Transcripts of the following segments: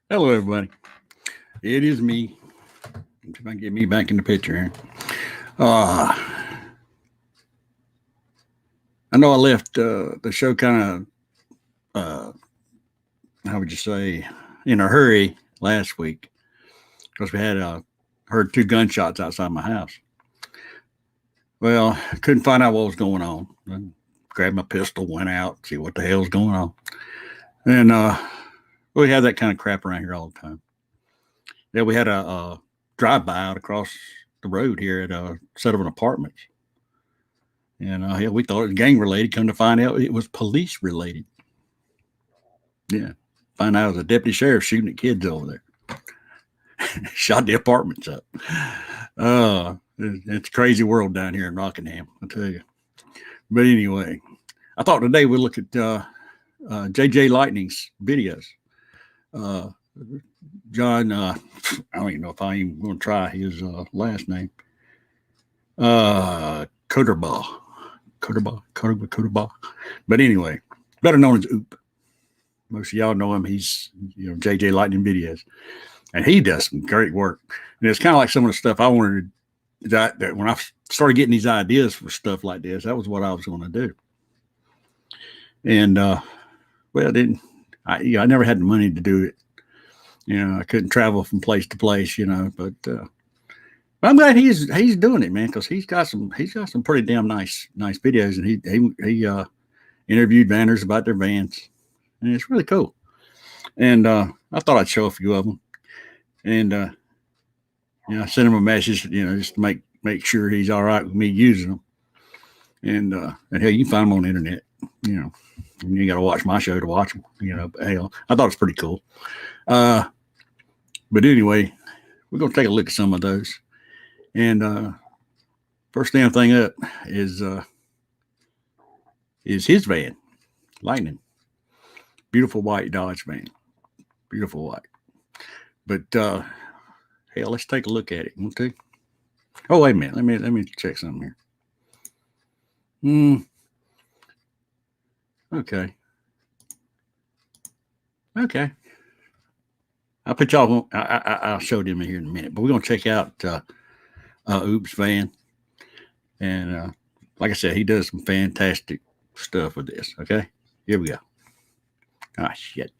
Hello, everybody. It is me. See if I can get me back in the picture here. Uh, I know I left the show kind of, how would you say, in a hurry last week because we had heard two gunshots outside my house. Well, I couldn't find out what was going on. I grabbed my pistol, went out, see what the hell's going on. And we have that kind of crap around here all the time. Yeah, we had a drive-by out across the road here at a set of an apartments. And yeah, we thought it was gang related. Come to find out, it was police related. Yeah, find out it was a deputy sheriff shooting at kids over there. Shot the apartments up. It's a crazy world down here in Rockingham, I tell you. But anyway, I thought today we'd look at jjlightning's videos. Uh, John, I don't even know if I even going to try his last name. Koterba. Koterba. But anyway, better known as Oop. Most of y'all know him. He's jjlightning videos, and he does some great work. And it's kind of like some of the stuff I wanted that when I started getting these ideas for stuff like this, that was what I was going to do. And well, didn't I never had the money to do it. I couldn't travel from place to place. But I'm glad he's doing it, man, because he's got some pretty damn nice videos, and he interviewed vanners about their vans, and it's really cool. And I thought I'd show a few of them, and I sent him a message, just to make sure he's all right with me using them. And hell, you can find them on the internet, and you got to watch my show to watch them, But hell, I thought it was pretty cool. But anyway, we're gonna take a look at some of those. And first damn thing up is his van, Lightning, beautiful white Dodge van, beautiful white. But hell, let's take a look at it. Want to? Oh, wait a minute. Let me check something here. Okay. Okay. I'll put y'all. I'll show them here in a minute. But we're gonna check out Oops van, and like I said, he does some fantastic stuff with this. Okay, here we go. Ah, shit.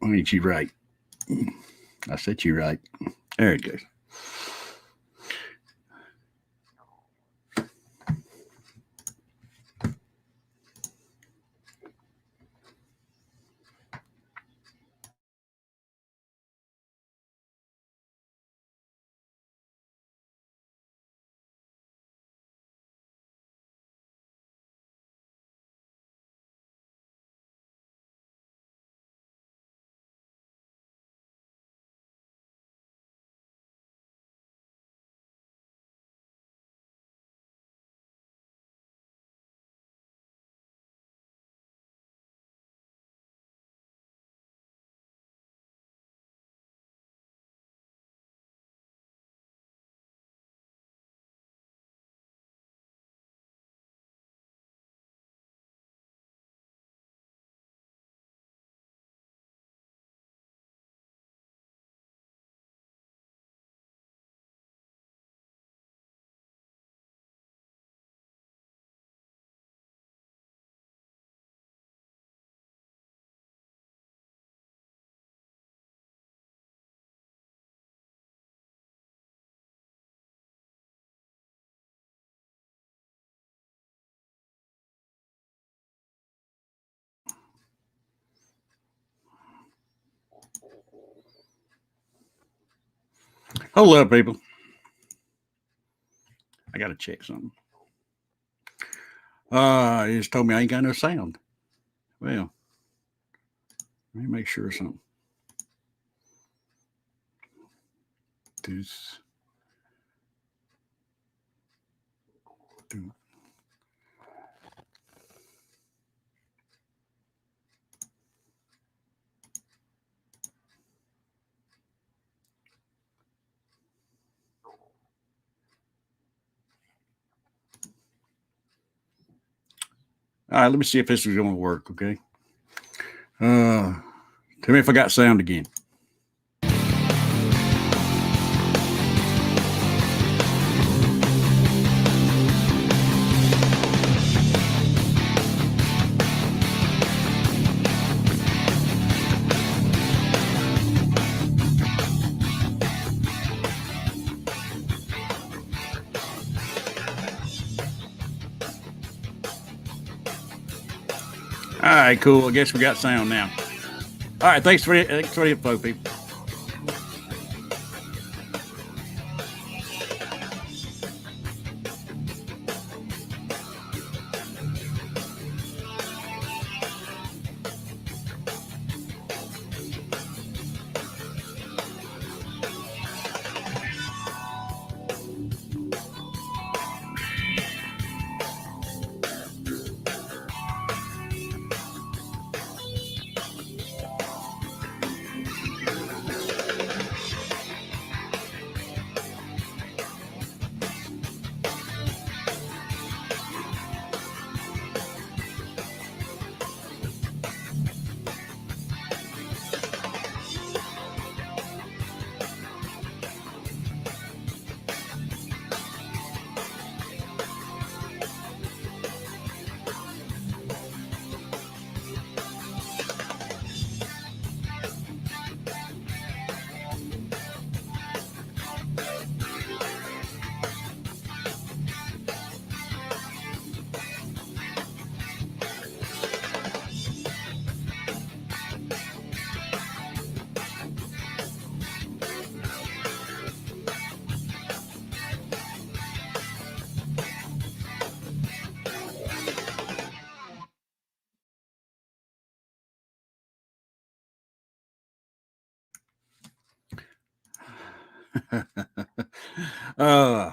Ain't you right? I set you right. There it goes. Hold up, people. I gotta check something. He just told me I ain't got no sound. Well, let me make sure of something. This, do. All right, let me see if this is going to work. Okay. Tell me if I got sound again. All right, cool. I guess we got sound now. All right, thanks for the info, people.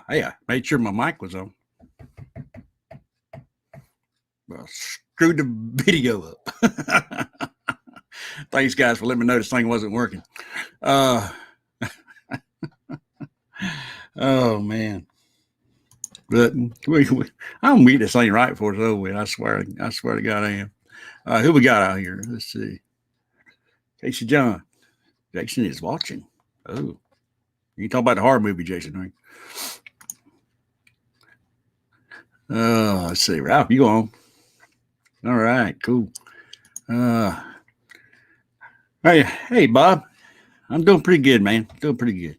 Hey, I made sure my mic was on. Well, screwed the video up. Thanks, guys, for letting me know this thing wasn't working. Oh man, but I'm meet this thing right before it's over with. I swear to God, I am. Who we got out here? Let's see. Casey John. Jason is watching. Oh, you talk about the horror movie, Jason, right? Let's see. Ralph, you on? All right, cool. Hey, Bob. I'm doing pretty good, man. Doing pretty good.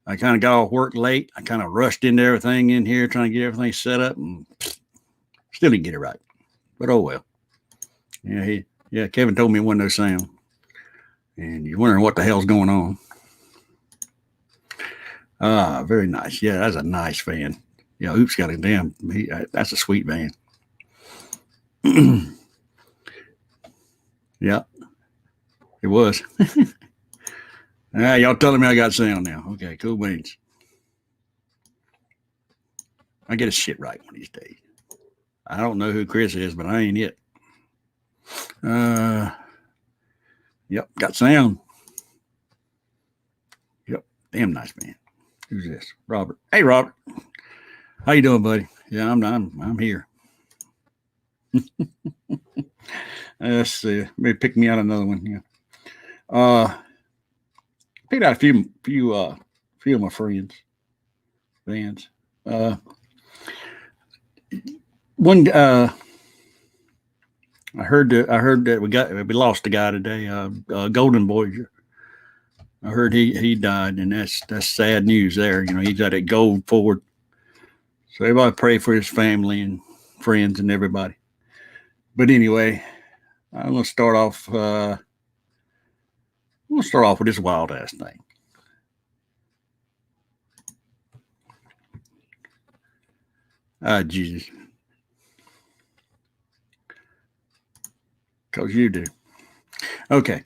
I kind of got off work late. I kind of rushed into everything in here, trying to get everything set up, and still didn't get it right. But oh well. Yeah, Kevin told me it wasn't no sound. And you're wondering what the hell's going on. Very nice. Yeah, that's a nice van. Yeah, Oops got a damn. That's a sweet van. Yeah, it was. Y'all telling me I got sound now. Okay, cool beans. I get a shit right one of these days. I don't know who Chris is, but I ain't it. Yep, got sound. Yep, damn nice man. Who's this? Robert. Hey, Robert. How you doing, buddy? Yeah, I'm here. Let's see. Maybe pick me out another one. Yeah. Picked out a few of my friends, bands. One. I heard that we lost a guy today. Golden Voyager. I heard he died, and that's sad news there. You know, he's got that gold forward. So everybody pray for his family and friends and everybody. But anyway, I'm gonna start off. We'll start off with this wild ass thing. Jesus. Because you do. Okay.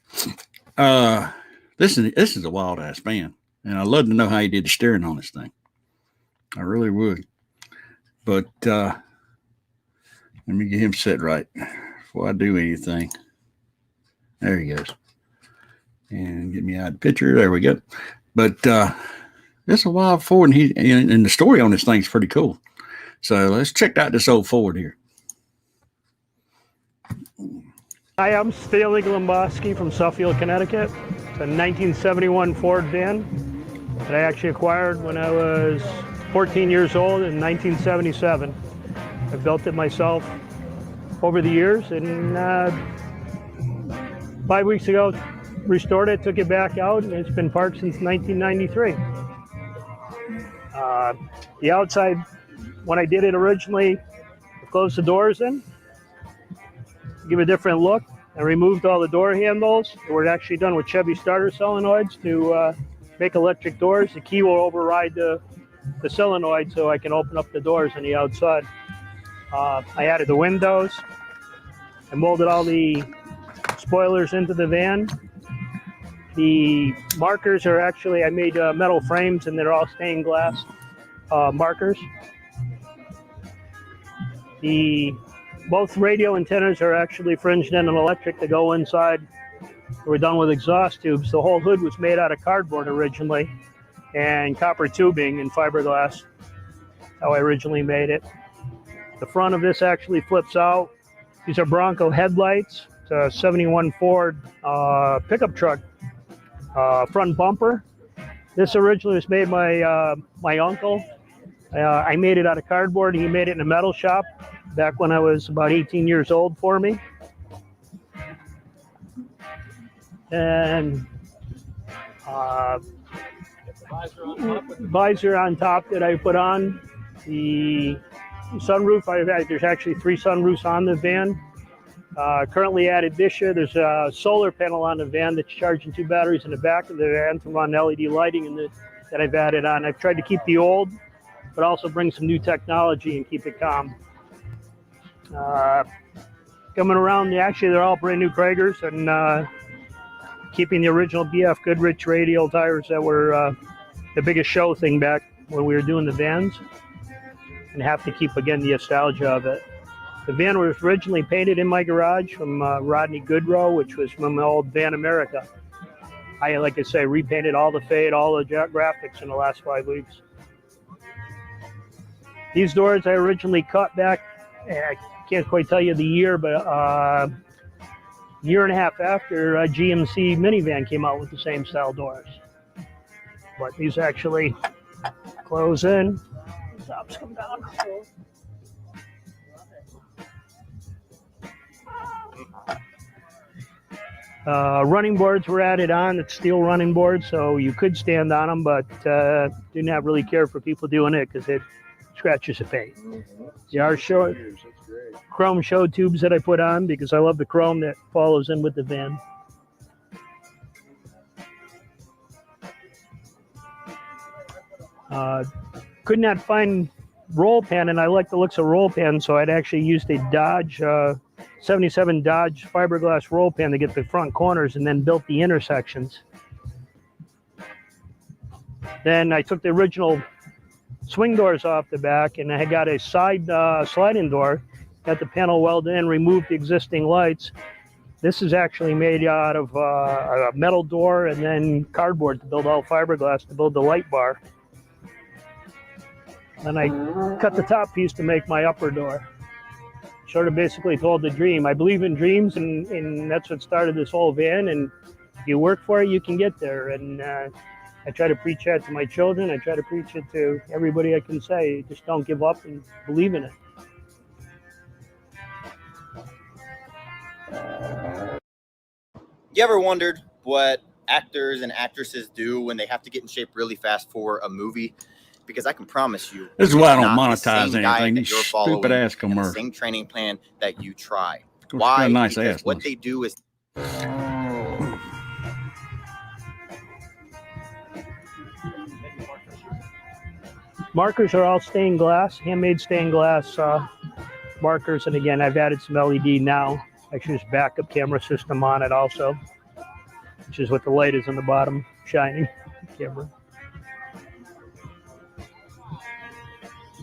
This is a wild ass band. And I'd love to know how he did the steering on this thing. I really would. But let me get him set right before I do anything. There he goes. And get me out of the picture. There we go. But this is a wild Ford, and the story on this thing is pretty cool. So let's check out this old Ford here. Hi, I'm Stanley Glimboski from Suffield, Connecticut. It's a 1971 Ford van that I actually acquired when I was 14 years old in 1977. I built it myself over the years, and 5 weeks ago restored it, took it back out, and it's been parked since 1993. The outside, when I did it originally, I closed the doors in, give a different look. I removed all the door handles. They were actually done with Chevy starter solenoids to make electric doors. The key will override the solenoid so I can open up the doors on the outside. I added the windows. I molded all the spoilers into the van. The markers are actually, I made metal frames, and they're all stained glass markers. Both radio antennas are actually fringed in and electric to go inside. They were done with exhaust tubes. The whole hood was made out of cardboard originally and copper tubing and fiberglass, how I originally made it. The front of this actually flips out. These are Bronco headlights. It's a 71 Ford pickup truck front bumper. This originally was made by my uncle. I made it out of cardboard. He made it in a metal shop back when I was about 18 years old for me. And visor on top that I put on. The sunroof, there's actually 3 sunroofs on the van. Currently added this year, there's a solar panel on the van that's charging 2 batteries in the back of the van to run LED lighting that I've added on. I've tried to keep the old, but also bring some new technology and keep it calm. Coming around, actually they're all brand new Kragers, and keeping the original BF Goodrich radial tires that were the biggest show thing back when we were doing the vans, and have to keep again the nostalgia of it. The van was originally painted in my garage from Rodney Goodrow, which was from my old Van America. I, like I say, repainted all the fade, all the graphics in the last 5 weeks. These doors I originally cut back, I can't quite tell you the year, but a year and a half after GMC minivan came out with the same style doors. But these actually close in, the tops come down. Running boards were added on. It's steel running boards, so you could stand on them, but do not really care for people doing it because it scratches the paint. There are chrome show tubes that I put on because I love the chrome that follows in with the van. Could not find roll pan, and I like the looks of roll pan, so I'd actually used a Dodge 77 Dodge fiberglass roll pan to get the front corners and then built the intersections. Then I took the original swing doors off the back, and I got a side sliding door, got the panel welded in, removed the existing lights. This is actually made out of a metal door and then cardboard to build all fiberglass to build the light bar. Then I cut the top piece to make my upper door. Sort of basically told the dream. I believe in dreams, and that's what started this whole van. And if you work for it, you can get there. And I try to preach that to my children. I try to preach it to everybody I can say. Just don't give up and believe in it. You ever wondered what actors and actresses do when they have to get in shape really fast for a movie? Because I can promise you, this is why I don't monetize anything. These stupid ass commercials. The same training plan that you try. Why? Nice because ass what ones. they do is. Markers are all stained glass, handmade stained glass markers. And again, I've added some LED now. Actually, there's backup camera system on it also, which is what the light is on the bottom, shining camera.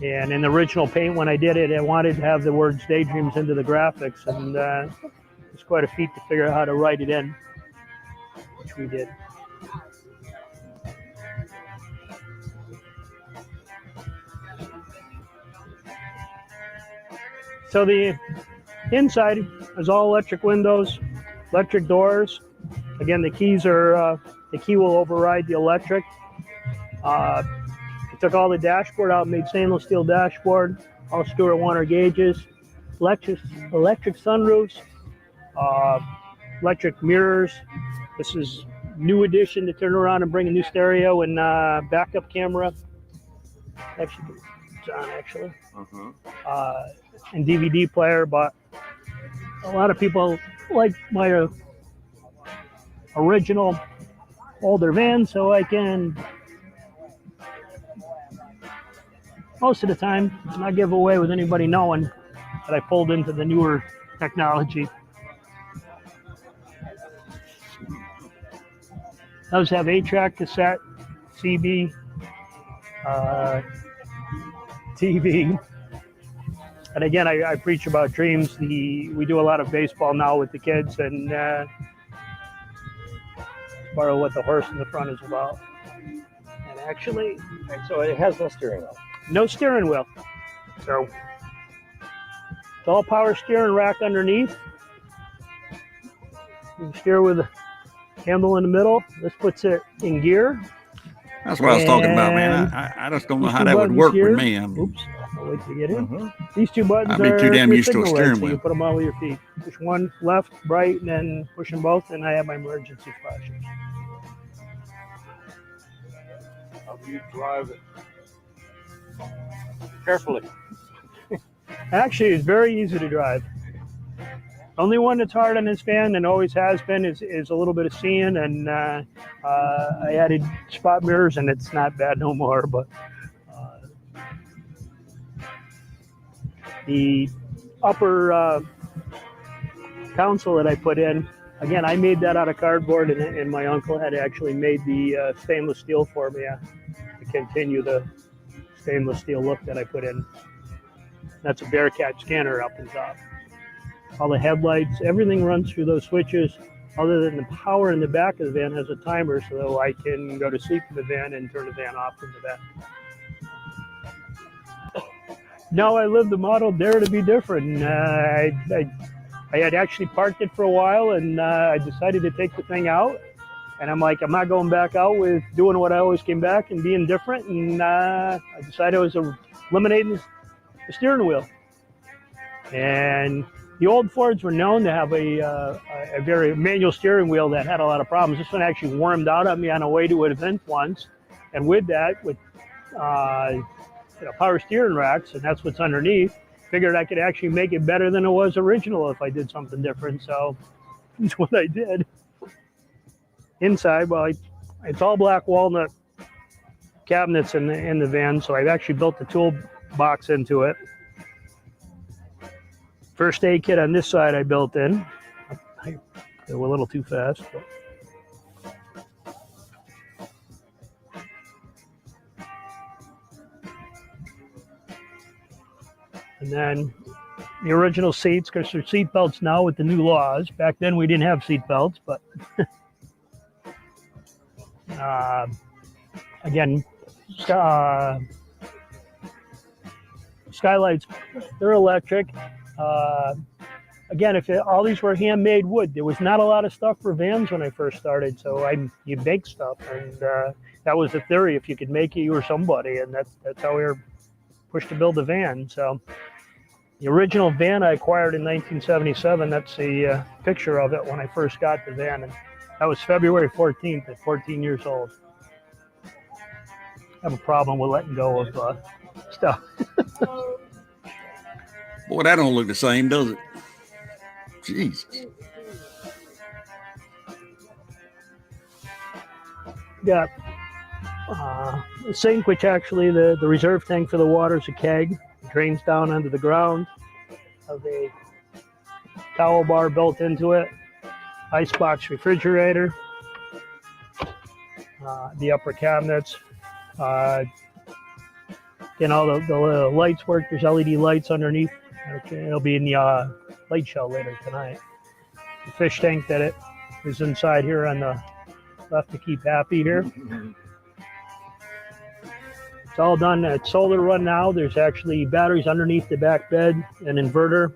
And in the original paint, when I did it, I wanted to have the words Daydreams into the graphics, and it's quite a feat to figure out how to write it in, which we did. So the inside is all electric windows, Electric doors. Again, the keys are the key will override the electric. I took all the dashboard out, made stainless steel dashboard, all Stewart Warner gauges, electric sunroofs, electric mirrors. This is new addition to turn around and bring a new stereo and backup camera. Actually, John, actually. And DVD player, but a lot of people like my original older van, so I can most of the time not give away with anybody knowing that I pulled into the newer technology. Those have 8-track cassette, CB, TV. And again, I preach about dreams. We do a lot of baseball now with the kids, and part of what the horse in the front is about. And actually, So it has no steering wheel. no steering wheel. So it's all power steering rack underneath. You can steer with a handle in the middle. This puts it in gear. That's what I was talking about, man. I just don't know how that would work with me. Oops, I'll wait to get in. These two buttons I'd be are too damn your used to a signal steering lights, so wheel. you put them on with your feet. Push one left, right, and then push them both, and I have my emergency flashers. How do you drive it? Carefully. Actually, it's very easy to drive. Only one that's hard on this van and always has been is a little bit of seeing, and I added spot mirrors, and it's not bad no more. But the upper console that I put in, again, I made that out of cardboard, and my uncle had actually made the stainless steel for me to continue the stainless steel look that I put in. That's a Bearcat scanner up and top. All the headlights, everything runs through those switches. Other than the power in the back of the van has a timer, so I can go to sleep in the van and turn the van off from the back. No, I lived the model Dare to be Different. I had actually parked it for a while, and I decided to take the thing out. And I'm like, I'm not going back out with doing what I always came back and being different. And I decided I was eliminating the steering wheel. And the old Fords were known to have a very manual steering wheel that had a lot of problems. This one actually wormed out on me on the way to an event once. And with that, with power steering racks, and that's what's underneath, figured I could actually make it better than it was original if I did something different. So that's what I did. Inside, well, it's all black walnut cabinets in the van, so I've actually built the toolbox into it. First aid kit on this side I built in. I go a little too fast. But. And then the original seats, because there's seat belts now with the new laws. Back then we didn't have seat belts, but again, skylights, they're electric. Again, all these were handmade wood. There was not a lot of stuff for vans when I first started, so you make stuff, and that was the theory. If you could make it, you were somebody, and that's how we were pushed to build a van. So the original van I acquired in 1977. That's the picture of it when I first got the van, and that was February 14th at 14 years old. I have a problem with letting go of stuff. Boy, that don't look the same, does it? Jesus. Got a sink, which actually the reserve tank for the water is a keg. It drains down onto the ground. Have a towel bar built into it. Icebox refrigerator. The upper cabinets. All the lights work. There's LED lights underneath. It'll be in the light show later tonight. The fish tank that is inside here on the left to keep happy here. It's all done. It's solar run now. There's actually batteries underneath the back bed, an inverter.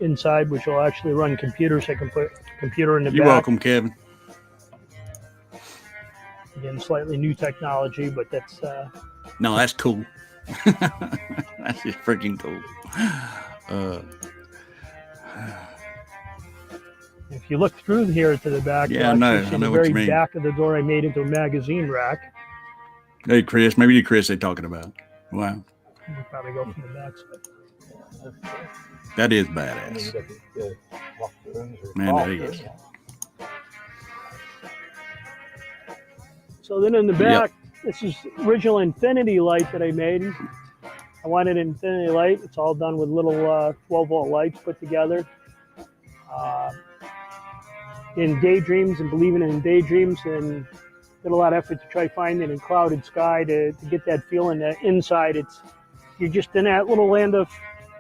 inside, which will actually run computers. I can put a computer in the You're back. welcome, Kevin. Again, slightly new technology, but that's No, that's cool. That's just freaking cool. if you look through here to the back, Yeah, I you'll know. actually see I know the what you very mean. back of the door I made into a magazine rack. Hey, Chris. Maybe you, Chris, they're talking about. Wow. We'll probably go from the back side. That is I mean, badass. you got the locked rooms or Man, that locked is. rooms. So then in the Yep. back, this is original infinity light that I made. I wanted an infinity light. It's all done with little 12-volt lights put together. In daydreams and believing in daydreams, and did a lot of effort to try finding in clouded sky to get that feeling that inside you're just in that little land of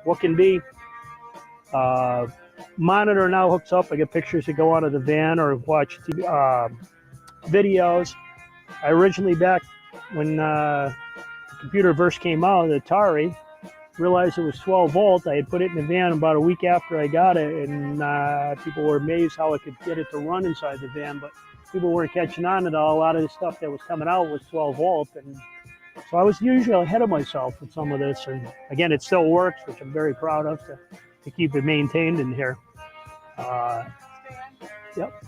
what can be. Monitor now hooks up. I get pictures that go out of the van or watch TV, videos. I originally, back when the computer first came out, the Atari, realized it was 12 volt. I had put it in the van about a week after I got it, and people were amazed how I could get it to run inside the van, but people weren't catching on at all. A lot of the stuff that was coming out was 12 volt, and so I was usually ahead of myself with some of this, and again, it still works, which I'm very proud of, to keep it maintained in here. Yep.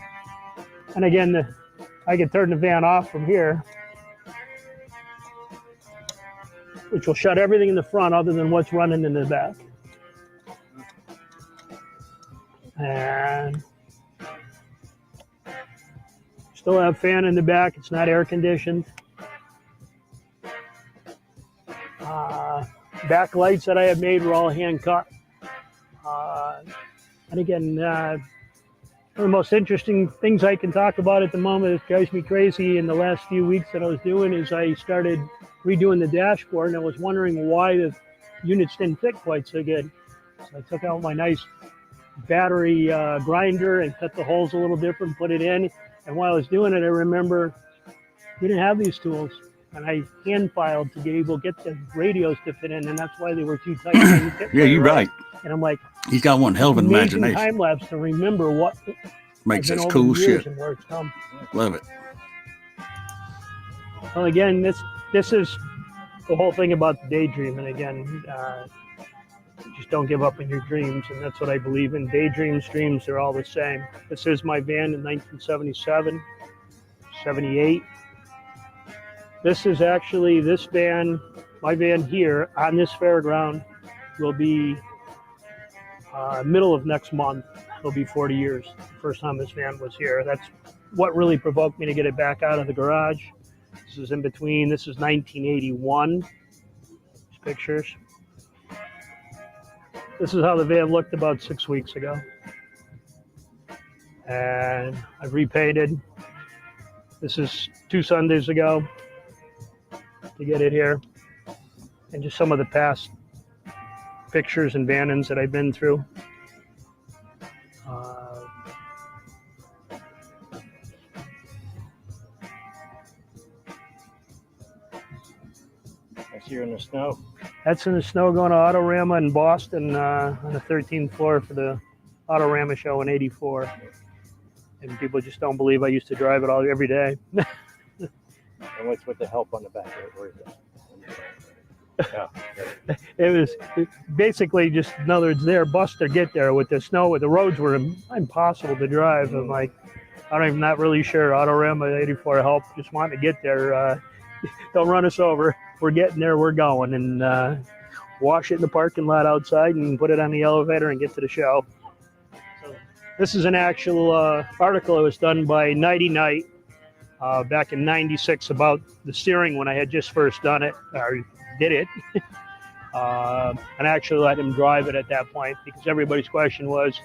And again, I can turn the van off from here, which will shut everything in the front other than what's running in the back. And still have fan in the back. It's not air conditioned. Back lights that I had made were all hand cut. And again, one of the most interesting things I can talk about at the moment, it drives me crazy in the last few weeks that I was doing, is I started redoing the dashboard, and I was wondering why the units didn't fit quite so good. So I took out my nice battery grinder and cut the holes a little different, put it in. And while I was doing it, I remember we didn't have these tools. And I hand filed to be able to get the radios to fit in, and that's why they were too tight. Yeah, you're right. And I'm like, He's got one hell of an amazing imagination. time lapse to remember what Makes I've been this over cool the years shit. and where it's come. Love it. Well, again, this is the whole thing about the daydream. And again, just don't give up on your dreams. And that's what I believe in. Daydreams, dreams, they're all the same. This is my van in 1977, 78. This is actually this van, my van here on this fairground will be middle of next month. It'll be 40 years. The first time this van was here. That's what really provoked me to get it back out of the garage. This is in between. This is 1981. These pictures. This is how the van looked about 6 weeks ago. And I've repainted. This is 2 Sundays ago to get it here. And just some of the past pictures and van-ins that I've been through. I see you in the snow. That's in the snow going to Autorama in Boston on the 13th floor for the Autorama show in '84. And people just don't believe I used to drive it every day. And what's with the help on the back? Where is it? Yeah. It was basically just, in other words, their bus to get there with the snow. With the roads were impossible to drive. I'm like, I'm not really sure. Autorama 84 help, just wanting to get there. Don't run us over. We're getting there. We're going. And wash it in the parking lot outside and put it on the elevator and get to the show. So this is an actual article that was done by Nighty Night back in '96 about the steering when I had just first done it, or did it. And actually let him drive it at that point, because everybody's question was,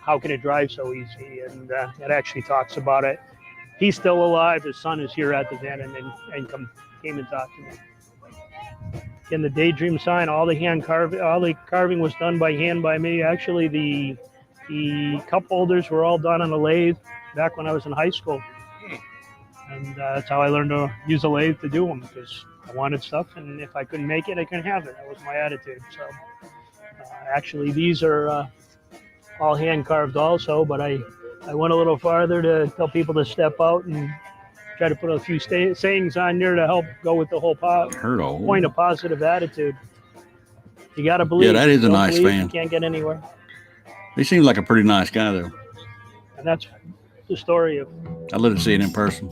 how can it drive so easy? And it actually talks about it. He's still alive. His son is here at the van and came and talked to me. In the Daydream sign, all the carving was done by hand by me. Actually, the cup holders were all done on a lathe back when I was in high school. And that's how I learned to use a lathe to do them, because I wanted stuff, and if I couldn't make it, I couldn't have it. That was my attitude. So Actually, these are all hand carved also, but I went a little farther to tell people to step out and try to put a few sayings on there to help go with the whole point of positive attitude. You got to believe. Yeah, that is a Don't nice believe, fan. You can't get anywhere. He seems like a pretty nice guy, though. And that's the story of. I'd love to see it in person.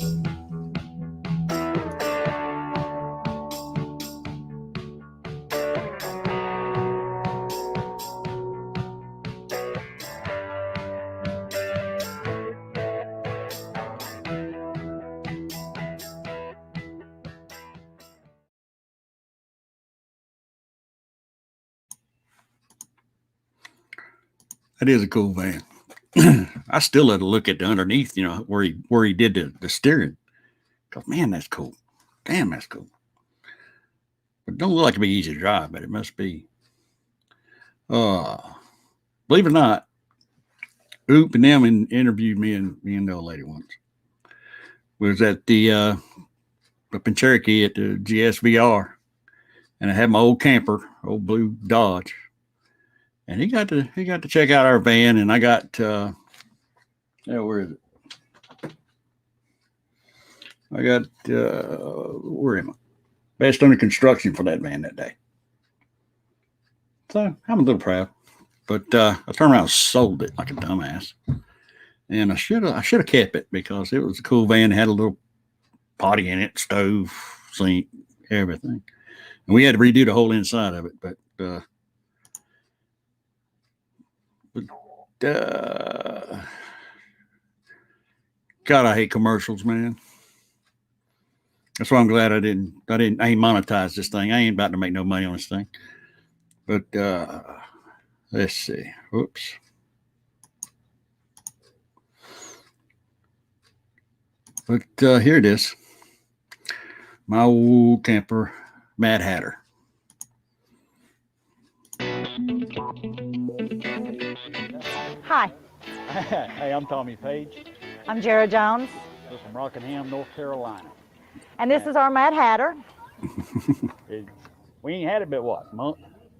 That is a cool van. I still let a look at the underneath, you know, where he did the steering. Cause man, that's cool. Damn, that's cool. But it don't look like it'd be easy to drive, but it must be. Believe it or not, Oop and them interviewed me and the old lady once. We was at the up in Cherokee at the GSVR, and I had my old camper, old blue Dodge, and he got to check out our van, and I got where is it? I got where am I? Best under construction for that van that day. So I'm a little proud, but I turned around and sold it like a dumbass, and I should have kept it because it was a cool van. It had a little potty in it, stove, sink, everything, and we had to redo the whole inside of it. But God, I hate commercials, man. That's why I'm glad I ain't monetized this thing. I ain't about to make no money on this thing. But let's see. Whoops. But here it is. My old camper, Mad Hatter. Hi, Hey, I'm Tommy Page. I'm Jared Jones, We're from Rockingham, North Carolina. and this is our Mad Hatter. We ain't had it but what, month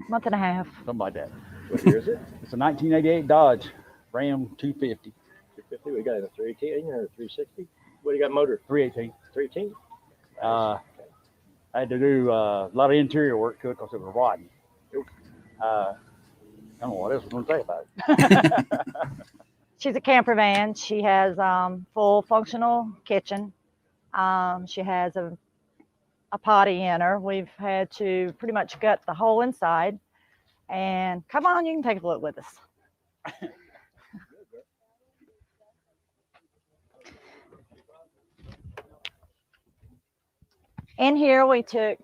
Month and a half. something like that. What year is it? It's a 1988 Dodge Ram 250. 250. We got a 318 or a 360. What do you got motor? 318. 318. I had to do a lot of interior work to it because it was rotten. I don't know what else we're going to say about it. She's a camper van. She has full functional kitchen. She has a potty in her. We've had to pretty much gut the whole inside. And come on, you can take a look with us. In here we took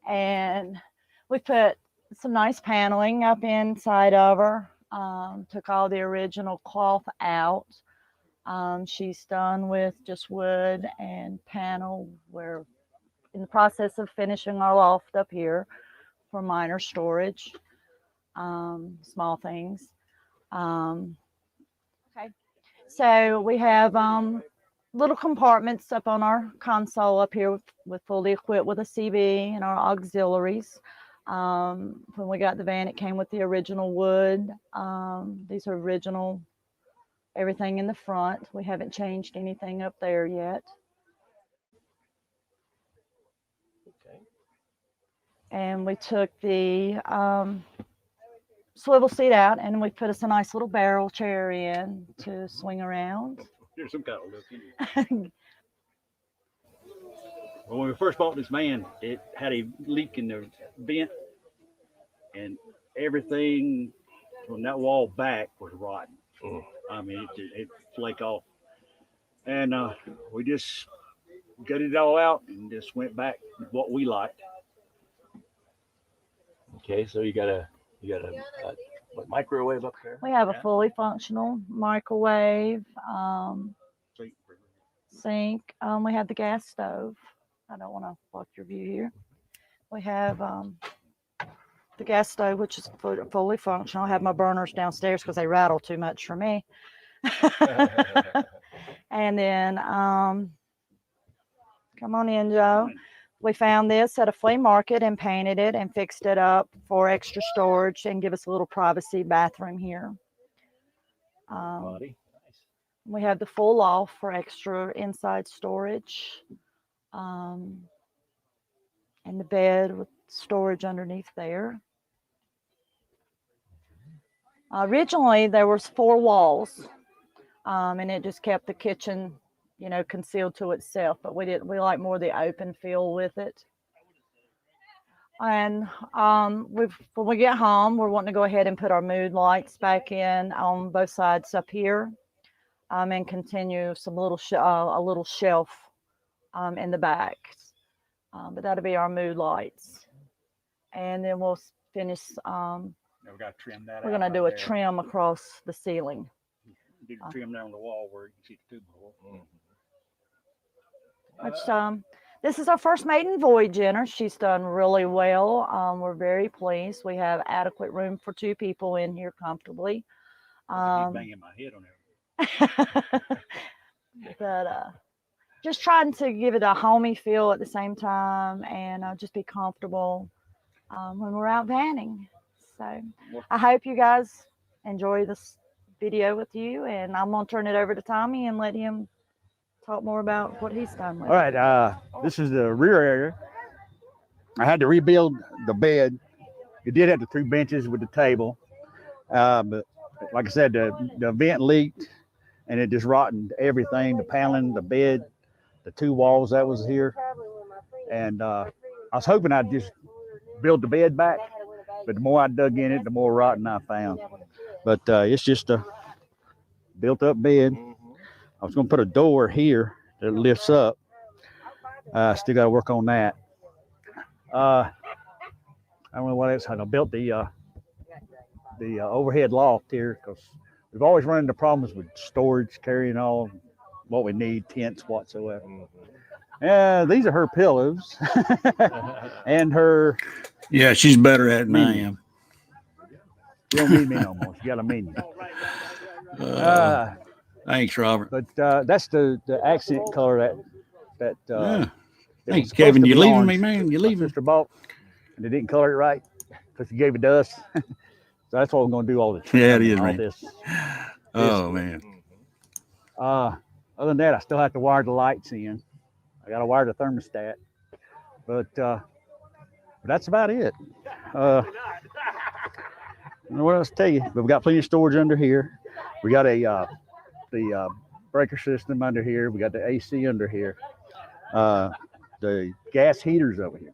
and we put some nice paneling up inside of her. Took all the original cloth out. She's done with just wood and panel. We're in the process of finishing our loft up here for minor storage, small things. Okay, so we have little compartments up on our console up here with fully equipped with a CB and our auxiliaries. When we got the van, it came with the original wood. These are original, everything in the front. We haven't changed anything up there yet. Okay. And we took the swivel seat out and we put us a nice little barrel chair in to swing around. There's some kind of look. Well, when we first bought this van, it had a leak in the vent, and everything from that wall back was rotten. I mean, it flake off. And we just gutted it all out and just went back with what we liked. Okay, so you got a what, microwave up there? We have a fully functional microwave, sink. We have the gas stove. I don't want to block your view here. We have the gas stove, which is fully functional. I have my burners downstairs because they rattle too much for me. And then, come on in, Joe. We found this at a flea market and painted it and fixed it up for extra storage and give us a little privacy bathroom here. Buddy. We have the full loft for extra inside storage. And the bed with storage underneath there. Originally, there was 4 walls, and it just kept the kitchen, you know, concealed to itself. But we like more the open feel with it. And when we get home, we're wanting to go ahead and put our mood lights back in on both sides up here, and continue some a little shelf in the back. But that'll be our mood lights, and then we'll finish. We got to trim that. We're gonna do a trim across the ceiling. Do the trim down the wall where you can see the tube hole. Which this is our first maiden voyage in her. She's done really well. We're very pleased. We have adequate room for 2 people in here comfortably. I keep banging my head on everything. But just trying to give it a homey feel at the same time, and just be comfortable when we're out vanning. So I hope you guys enjoy this video with you, and I'm gonna turn it over to Tommy and let him talk more about what he's done with All right, this is the rear area. I had to rebuild the bed. It did have the 2 benches with the table, but like I said, the vent leaked, and it just rotted everything, the paneling, the bed, the 2 walls that was here. And I was hoping I'd just build the bed back, but the more I dug in it, the more rotten I found. But it's just a built up bed. I was going to put a door here that lifts up. Still got to work on that. I don't know what else. I built the overhead loft here because we've always run into problems with storage, carrying all what we need, tents whatsoever. These are her pillows and her. Yeah, she's better at it than I am. You don't need me no more. You got a menu. Thanks, Robert. But that's the accent color that Thanks, Kevin. You leaving me, man? You leaving? Sister bought, and they didn't color it right because she gave it to us. So that's what we're going to do all the time. Yeah, it is, all man. this. Oh, man. Other than that, I still have to wire the lights in. I got to wire the thermostat, but that's about it. I don't know what else to tell you, but we got plenty of storage under here. We got the breaker system under here. We got the AC under here. The gas heaters over here,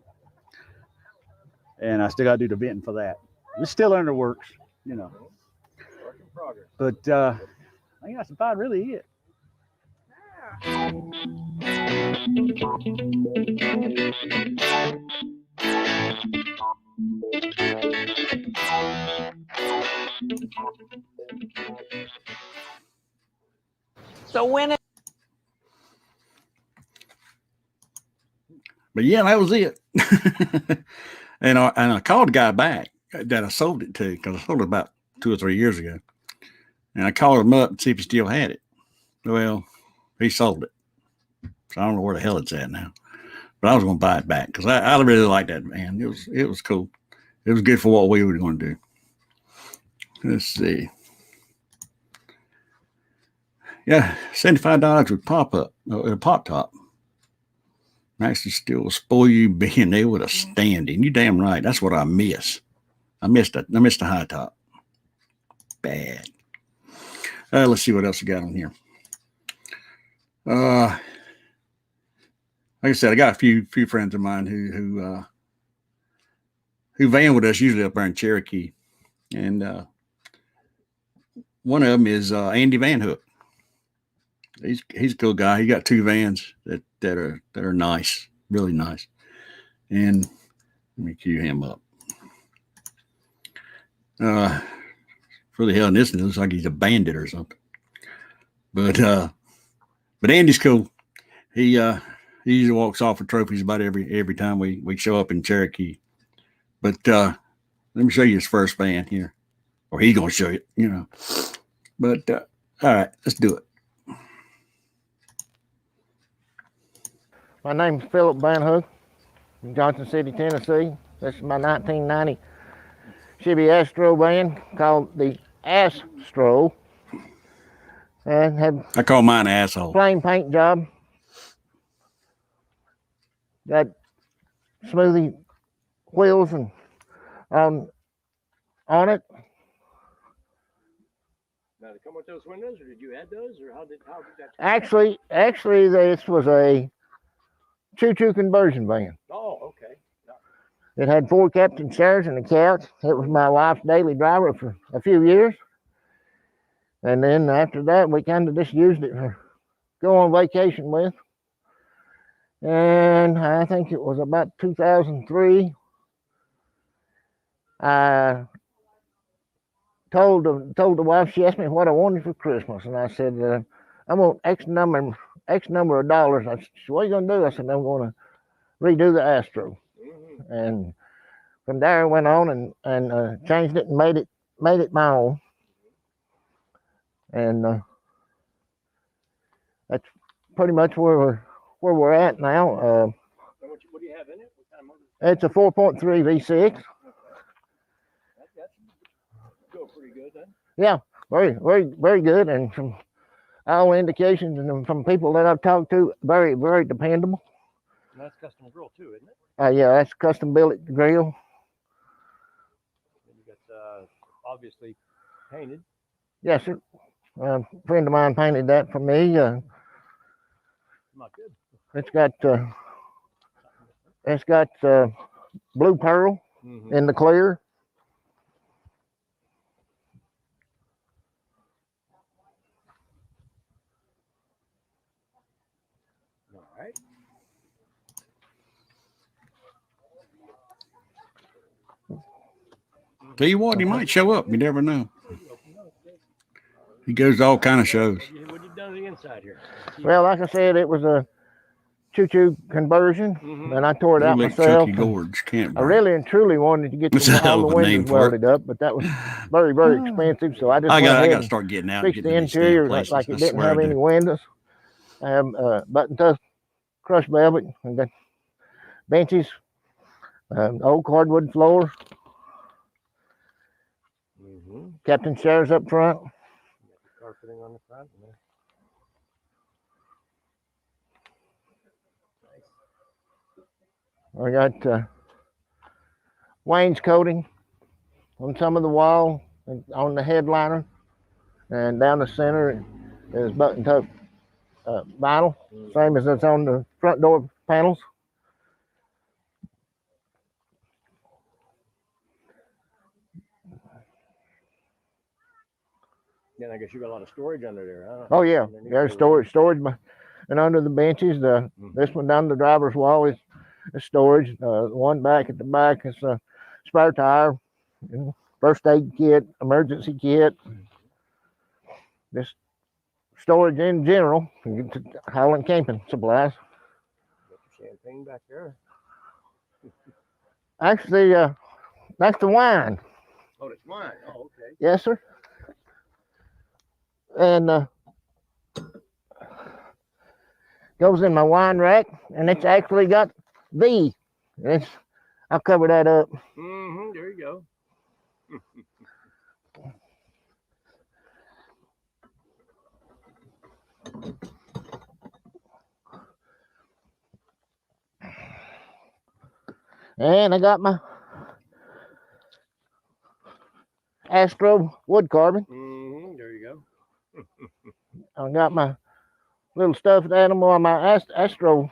and I still got to do the venting for that. It's still under works, you know. Work in progress. But I think that's about really it. So when But yeah, that was it. and I called the guy back that I sold it to because I sold it about 2 or 3 years ago. And I called him up to see if he still had it. Well, he sold it. So I don't know where the hell it's at now. But I was going to buy it back because I really liked that van. It was cool. It was good for what we were going to do. Let's see. Yeah, $75 with pop top. Actually, still spoil you being able to stand in. You damn right. That's what I miss. I missed the high top. Bad. Let's see what else we got on here. Like I said, I got a few friends of mine who van with us usually up there in Cherokee, and one of them is Andy Van Hook. He's a cool guy. He got 2 vans that are nice, really nice. And let me cue him up. For the hell in this, it looks like he's a bandit or something. But Andy's cool. He usually walks off with trophies about every time we show up in Cherokee. But let me show you his first van here, or he's gonna show you, you know. But all right, let's do it. My name's Philip Van Hook. from Johnson City, Tennessee. This is my 1990 Chevy Astro van called the Astro, and had I call mine an asshole. plain paint job. Got smoothie wheels and on it. Now, they come with those windows, or did you add those, or how did that? Actually, this was a choo-choo conversion van. Oh, okay. It had 4 captain chairs and a couch. It was my wife's daily driver for a few years. And then after that, we kind of just used it for go on vacation with. And I think it was about 2003. I told the wife, she asked me what I wanted for Christmas. And I said, I want X number of dollars. I said, what are you going to do? I said, I'm going to redo the Astro. Mm-hmm. And from there, I went on and changed it and made it my own. And that's pretty much where we're at now. What do you have in it? What kind of motor? It's a 4.3 V6. That's go pretty good then. Yeah, very good. And from all indications and from people that I've talked to, very, very dependable. And that's custom grill too, isn't it? Yeah, that's custom built grill. And you got obviously painted. Yes, sir. A friend of mine painted that for me. Not good. It's got blue pearl in the clear. All right. Tell you what, he might show up. You never know. He goes to all kind of shows. What you done to the inside here? Well, like I said, it was a choo-choo conversion, and I tore it out myself. Chucky Gorge, can't I really and truly wanted to get all the windows welded up, but that was very, very expensive. So I just went ahead and start getting out. fixed the interior like it didn't have any windows. I have button tough crushed velvet and got benches, old hardwood floor, captain chairs up front. Carpeting on the front. I got wainscoting on some of the wall, on the headliner, and down the center is button tough vinyl, same as it's on the front door panels. Then I guess you got a lot of storage under there, huh? Oh yeah, there's storage, and under the benches. This one down the driver's wall is storage. One back at the back is a spare tire, first aid kit, emergency kit. Just storage in general. Hauling camping supplies. Champagne back there. Actually, that's the wine. Oh, it's wine. Oh, okay. Yes, sir. And goes in my wine rack, and it's actually got the. I'll cover that up. There you go. And I got my Astro wood carving. There you go. I got my little stuffed animal on my Astro.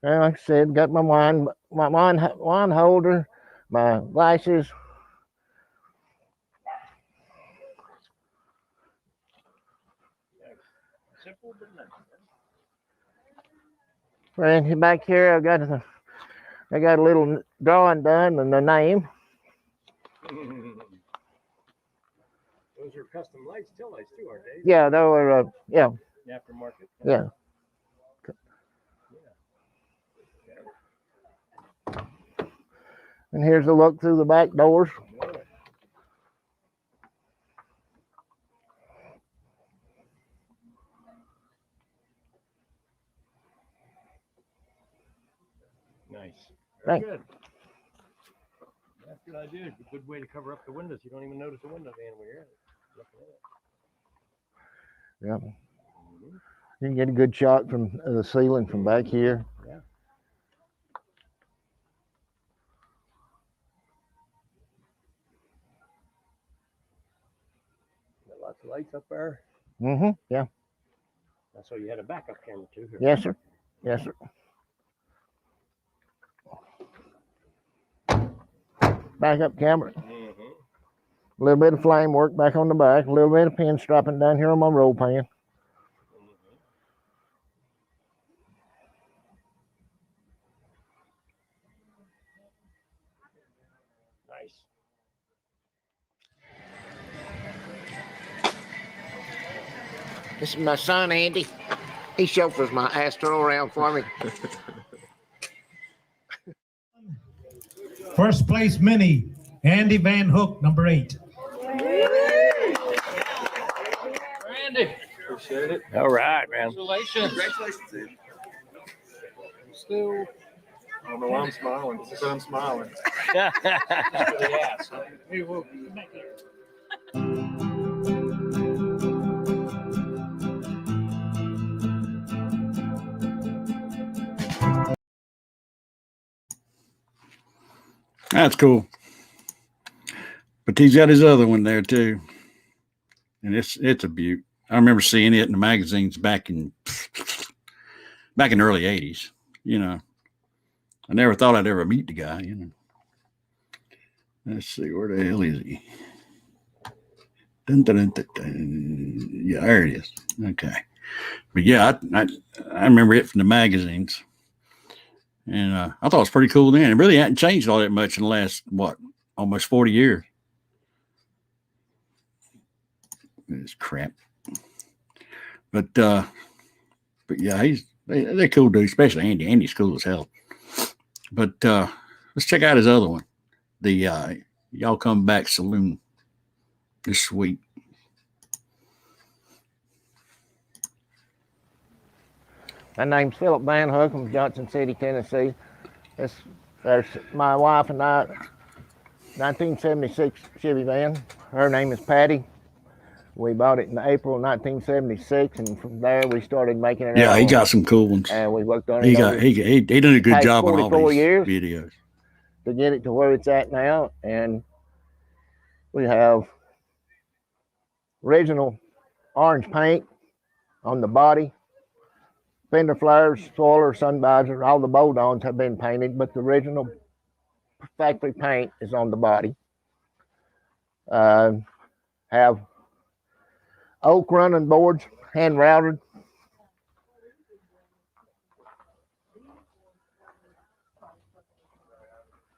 And like I said, got my wine holder, my glasses. Simple but nice. And back here, I got a little drawing done and the name. Those are custom lights, tail lights too, aren't they? Yeah, they were. Yeah. Aftermarket. Yeah. And here's a look through the back doors. Nice. Very Good. That's a good idea. It's a good way to cover up the windows. You don't even notice the window van when you're looking at it. Yeah. You can get a good shot from the ceiling from back here. Yeah. Got lots of lights up there. Yeah. That's why you had a backup camera too. Here. Yes, sir. Yes, sir. Backup camera. A little bit of flame work back on the back. A little bit of pin strapping down here on my roll pan. Nice. This is my son, Andy. He chauffeurs my Astro around for me. First place mini, Andy Van Hook, number 8. Randy. Appreciate it. All right, man. Congratulations. Congratulations, Ed. Still. I don't know why I'm smiling. It's just I'm smiling. Yeah. That's cool. But he's got his other one there too. And it's a beaut. I remember seeing it in the magazines back in the early 80s. You know. I never thought I'd ever meet the guy, you know. Let's see, where the hell is he? Dun, dun, dun, dun, dun. Yeah, there it is. Okay. But yeah, I remember it from the magazines. And I thought it was pretty cool then. It really hadn't changed all that much in the last, almost 40 years. It's crap. But yeah, they're cool dudes, especially Andy. Andy's cool as hell. But let's check out his other one. The Y'all Come Back Saloon. It's sweet. My name's Philip Van Hook from Johnson City, Tennessee. There's my wife and I, 1976 Chevy van. Her name is Patty. We bought it in April 1976, and from there we started making it. Yeah, he got some cool ones. And we worked on He it. did a good job on all 44 these years videos to get it to where it's at now. And we have original orange paint on the body. Fender flares, spoiler, sun visor, all the bolt-ons have been painted, but the original factory paint is on the body. Have oak running boards, hand routed.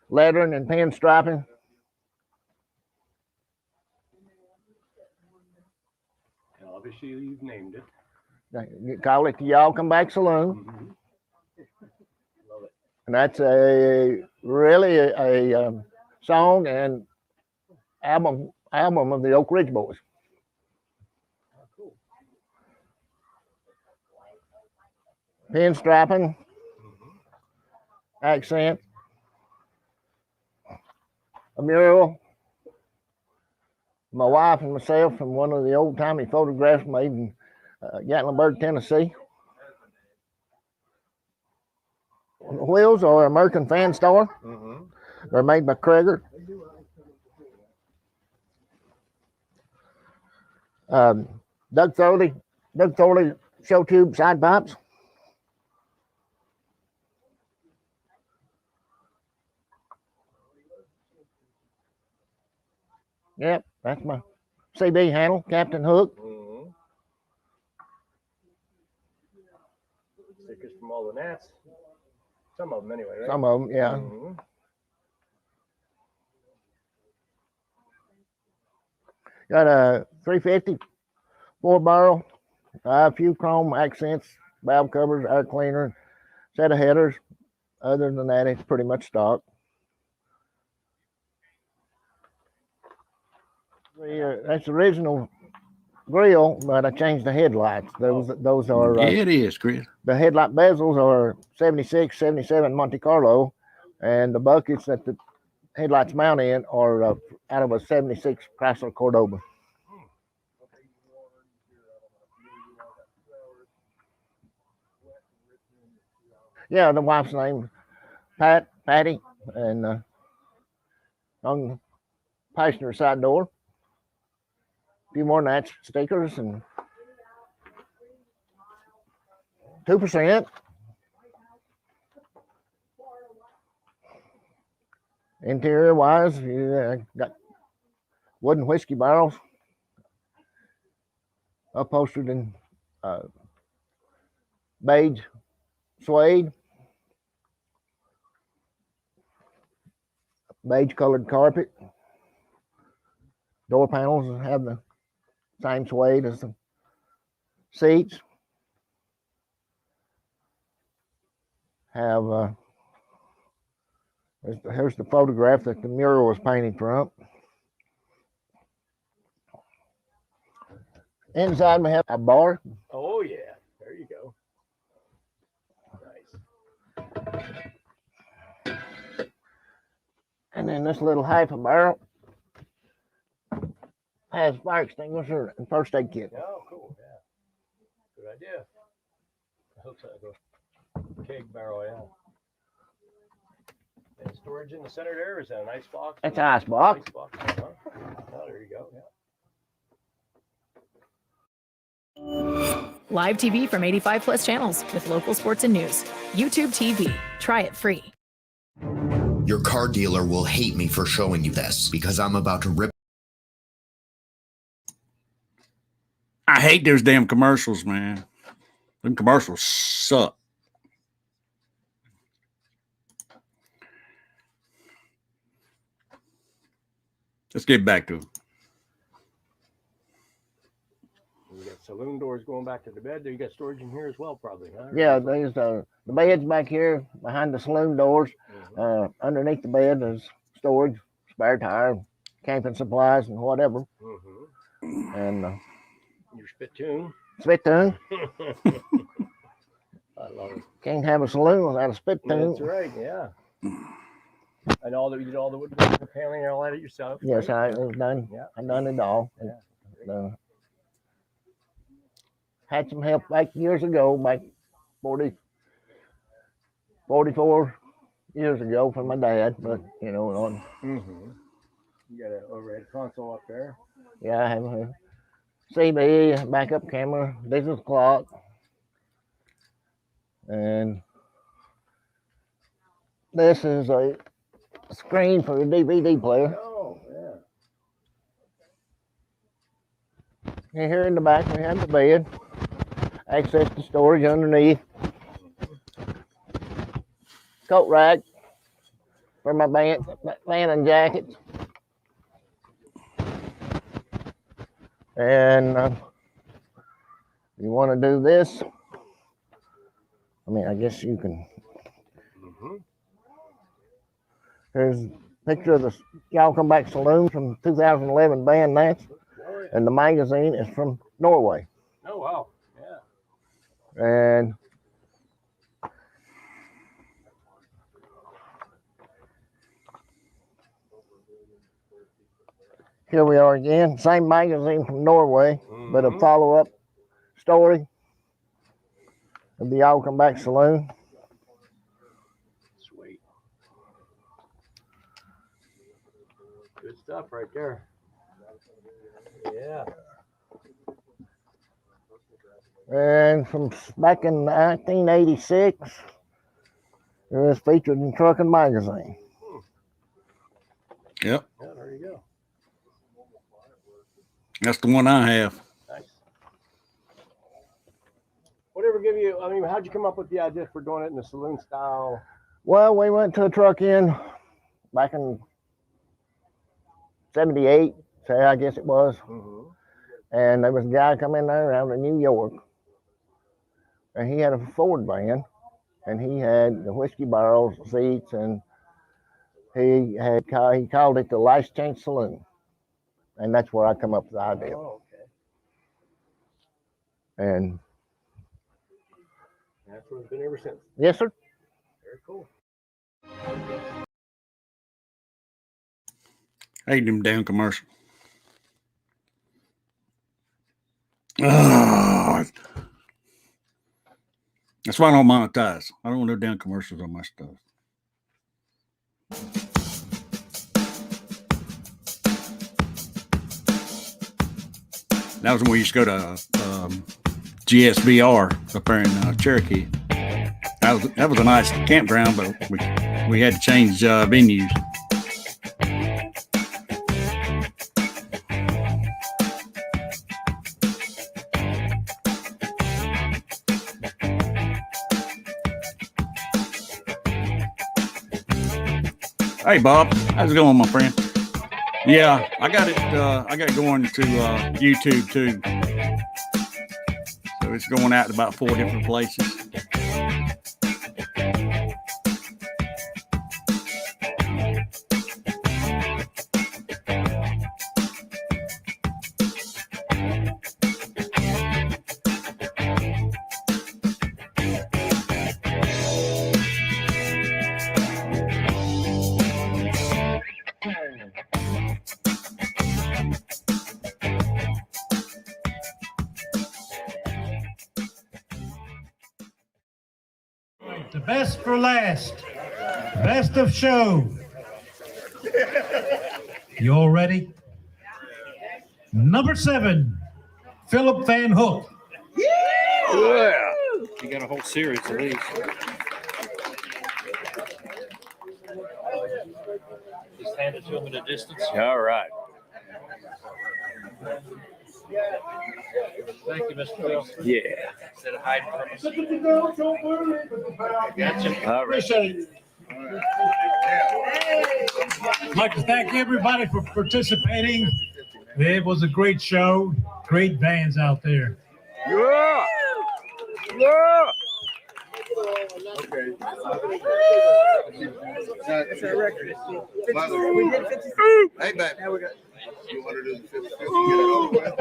Lettering and pin striping. Obviously, you've named it. You call it the Y'all Come Back Saloon. Love it. And that's really a song and album of the Oak Ridge Boys. Oh, cool. Pin strapping, accent, a mural. My wife and myself from one of the old timey photographs made in Gatlinburg, Tennessee. The wheels are American Fan Star. They're made by Krager. Doug Thorley show tube side pipes. Yep, that's my CB handle, Captain Hook. Stickers from all the Nats. Some of them, anyway, right? Some of them, yeah. Got a 350 4-barrel, a few chrome accents, valve covers, air cleaner, set of headers. Other than that, it's pretty much stock. That's the original grill, but I changed the headlights. Those are It is, Chris. the headlight bezels are 76, 77 Monte Carlo, and the buckets that the headlights mount in are out of a 76 Chrysler Cordoba. Yeah, the wife's name Patty, and on the passenger side door, a few more natch stickers and 2%. Interior wise, you got wooden whiskey barrels upholstered in beige suede, beige colored carpet. Door panels have the same suede as the seats. Have here's the photograph that the mural was painted from. Inside we have a bar. Oh yeah, there you go. Nice. And then this little half a barrel has fire extinguisher and first aid kit. Oh, cool. Yeah. Good idea. Hooks like a keg barrel, yeah. And storage in the center there, is that an ice box? That's an ice box. Ice box. Uh-huh. Oh, there you go. Yeah. Live TV from 85 plus channels with local sports and news. YouTube TV. Try it free. Your car dealer will hate me for showing you this because I'm about to rip. I hate those damn commercials, man. Them commercials suck. Let's get back to it. You got saloon doors going back to the bed. You got storage in here as well, probably, huh? Yeah, there's the bed's back here behind the saloon doors. Mm-hmm. Underneath the bed is storage, spare tire, camping supplies, and whatever. Mm-hmm. And your spittoon. Spittoon. I love it. Can't have a saloon without a spittoon. That's right, yeah. And you did all the wood paneling and all that yourself. Yes, right? I've done. Yeah. I've done it all. Yeah. Had some help back years ago, back 44 years ago from my dad, but you know. Mm-hmm. You got an overhead console up there. Yeah, I have a CB, backup camera, digital clock, and this is a screen for a DVD player. Oh, yeah. And here in the back we have the bed, access to storage underneath, coat rack for my band and jackets, and you want to do this, I mean, I guess you can. Mm-hmm. Here's a picture of the Y'all Come Back Saloon from 2011 band Nats, and the magazine is from Norway. Oh, wow. Yeah. And here we are again, same magazine from Norway, but a follow-up story of the Y'all Come Back Saloon. Sweet. Good stuff right there. Yeah. And from back in 1986, it was featured in Trucking Magazine. Yep. Yeah, there you go. That's the one I have. Nice. Whatever give you, I mean, how'd you come up with the idea for doing it in the saloon style? Well, we went to a truck-in back in 78, say I guess it was. Mm-hmm. And there was a guy come in there out of New York, and he had a Ford van, and he had the whiskey barrels, seats, and he called it the Last Chance Saloon, and that's where I come up with the idea. Oh, okay. And That's what it's been ever since. yes, sir. Very cool. Hate them damn commercial. Oh, that's why I don't monetize. I don't want no damn commercials on my stuff. That was when we used to go to GSBR up there in Cherokee. That was a nice campground, but we had to change venues. Hey Bob, how's it going, my friend? Yeah, I got it. I got it going to YouTube too. So it's going out to about 4 different places. The best for last. Best of show. You all ready? Number 7, Philip Van Hook. Yeah. You got a whole series of these. Just hand it to him at a distance. All right. Thank you, Mr. Phil. Yeah. Instead of hiding from us. Gotcha. All right. I'd like to thank everybody for participating. It was a great show. Great bands out there. Yeah. Yeah. Okay. It's a record. By the way, We did 50. hey, babe. Now we got. You want to do the 50? Get it over with.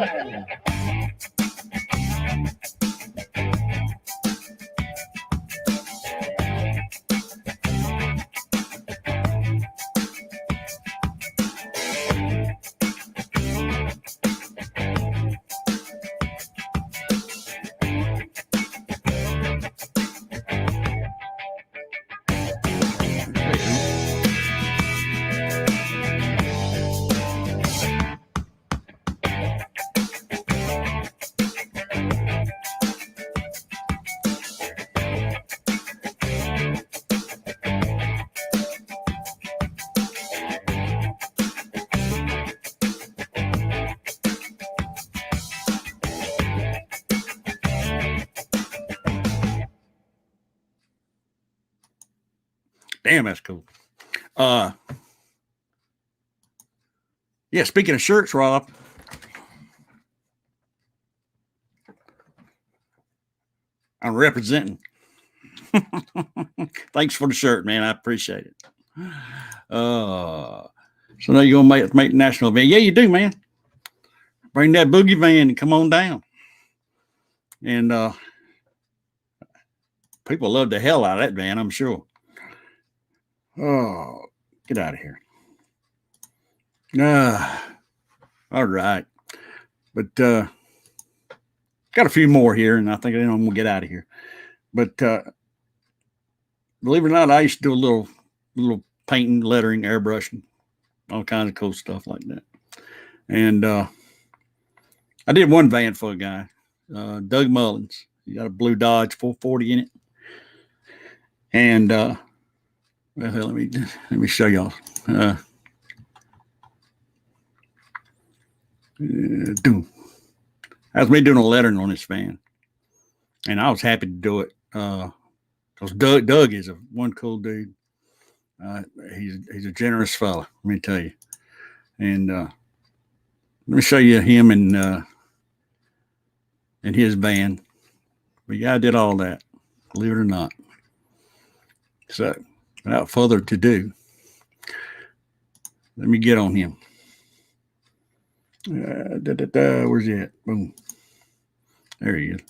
Damn, that's cool. Yeah, speaking of shirts, Rob. I'm representing. Thanks for the shirt, man. I appreciate it. So now you're gonna make the national event. Yeah, you do, man. Bring that boogie van and come on down. And people love the hell out of that van, I'm sure. Oh, get out of here. All right. But got a few more here, and I think I'm gonna get out of here. But believe it or not, I used to do a little painting, lettering, airbrushing, all kinds of cool stuff like that. And I did one van for a guy, Doug Mullins. He got a blue Dodge 440 in it. And well, let me show y'all. That was me doing a lettering on this van, and I was happy to do it because Doug is one cool dude. He's a generous fella, let me tell you. And let me show you him and his van. But yeah, I did all that, believe it or not. So without further ado, let me get on him. Where's he at? Boom. There he is.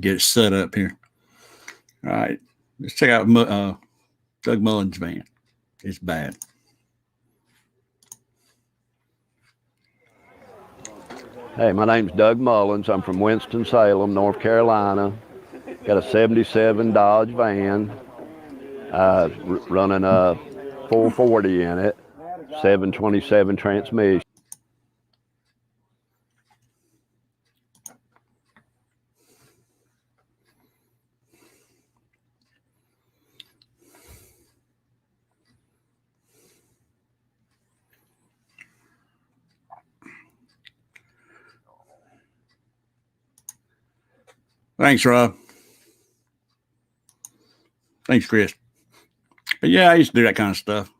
Get it set up here. All right. Let's check out Doug Mullins' van. It's bad. Hey, my name's Doug Mullins. I'm from Winston-Salem, North Carolina. Got a 77 Dodge van, running a 440 in it, 727 transmission. Thanks, Rob. Thanks, Chris. But yeah, I used to do that kind of stuff.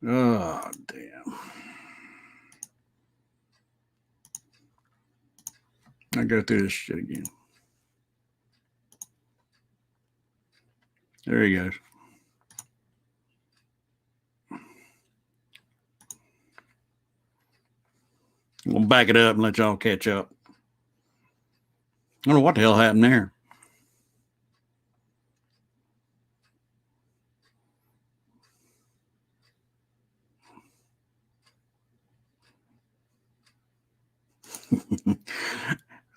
Oh, damn. I go through this shit again. There he goes. I'm going to back it up and let y'all catch up. I don't know what the hell happened there.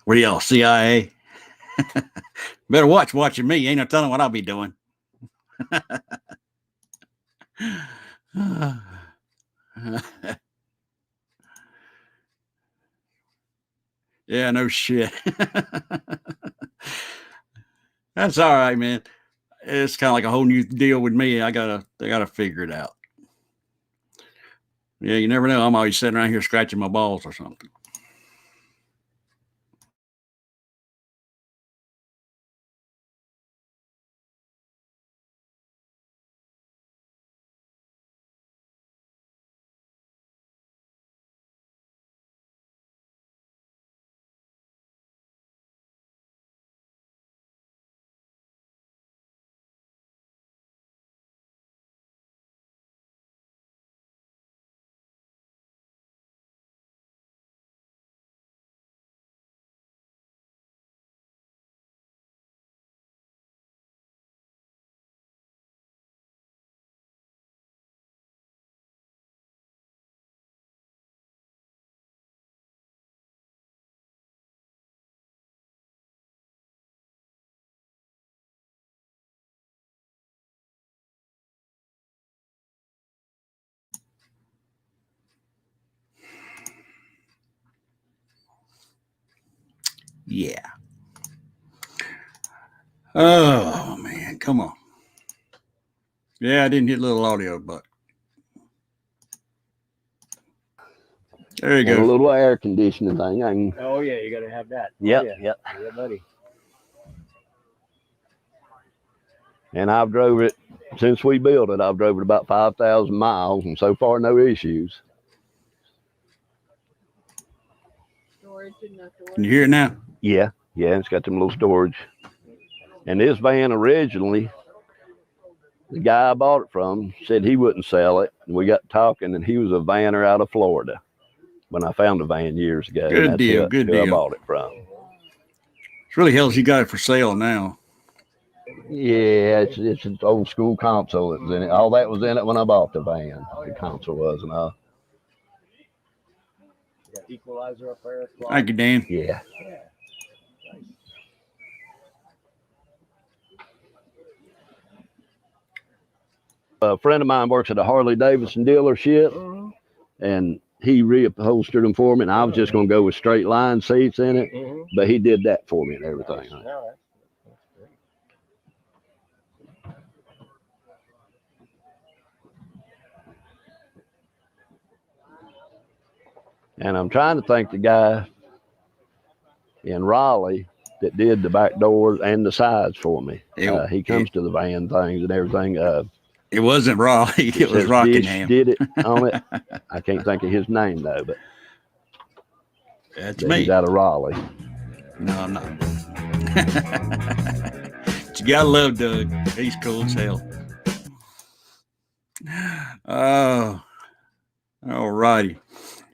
What are y'all, CIA? Better watching me. Ain't no telling what I'll be doing. Yeah, no shit. That's all right, man. It's kind of like a whole new deal with me. I gotta figure it out. Yeah, you never know. I'm always sitting around here scratching my balls or something. Yeah. Oh man, come on. Yeah, I didn't hit a little audio, but there you go. A little air conditioning thing. Oh yeah, you got to have that. Yep, yeah. yep. Yeah, buddy. And I've drove it since we built it. I've drove it about 5,000 miles, and so far no issues. Can you hear it now? Yeah, it's got them little storage. And this van originally The guy I bought it from said he wouldn't sell it. And we got talking, and he was a vanner out of Florida when I found a van years ago. Good and that's deal, who, good who I deal. bought it from. It's really hells you got it for sale now. Yeah, it's an old school console that was in it. All that was in it when I bought the van. The console was and all. Got equalizer up there. Thank you, Dan. Yeah. A friend of mine works at a Harley Davidson dealership, and he reupholstered them for me. And I was just going to go with straight line seats in it, but he did that for me and everything. And I'm trying to thank the guy in Raleigh that did the back doors and the sides for me. He comes to the van things and everything. It wasn't Raleigh. It was Rockingham. Did it on it. I can't think of his name though, but that's me. He's out of Raleigh. No, I'm not. But you gotta love Doug. He's cool as hell. Oh, all righty.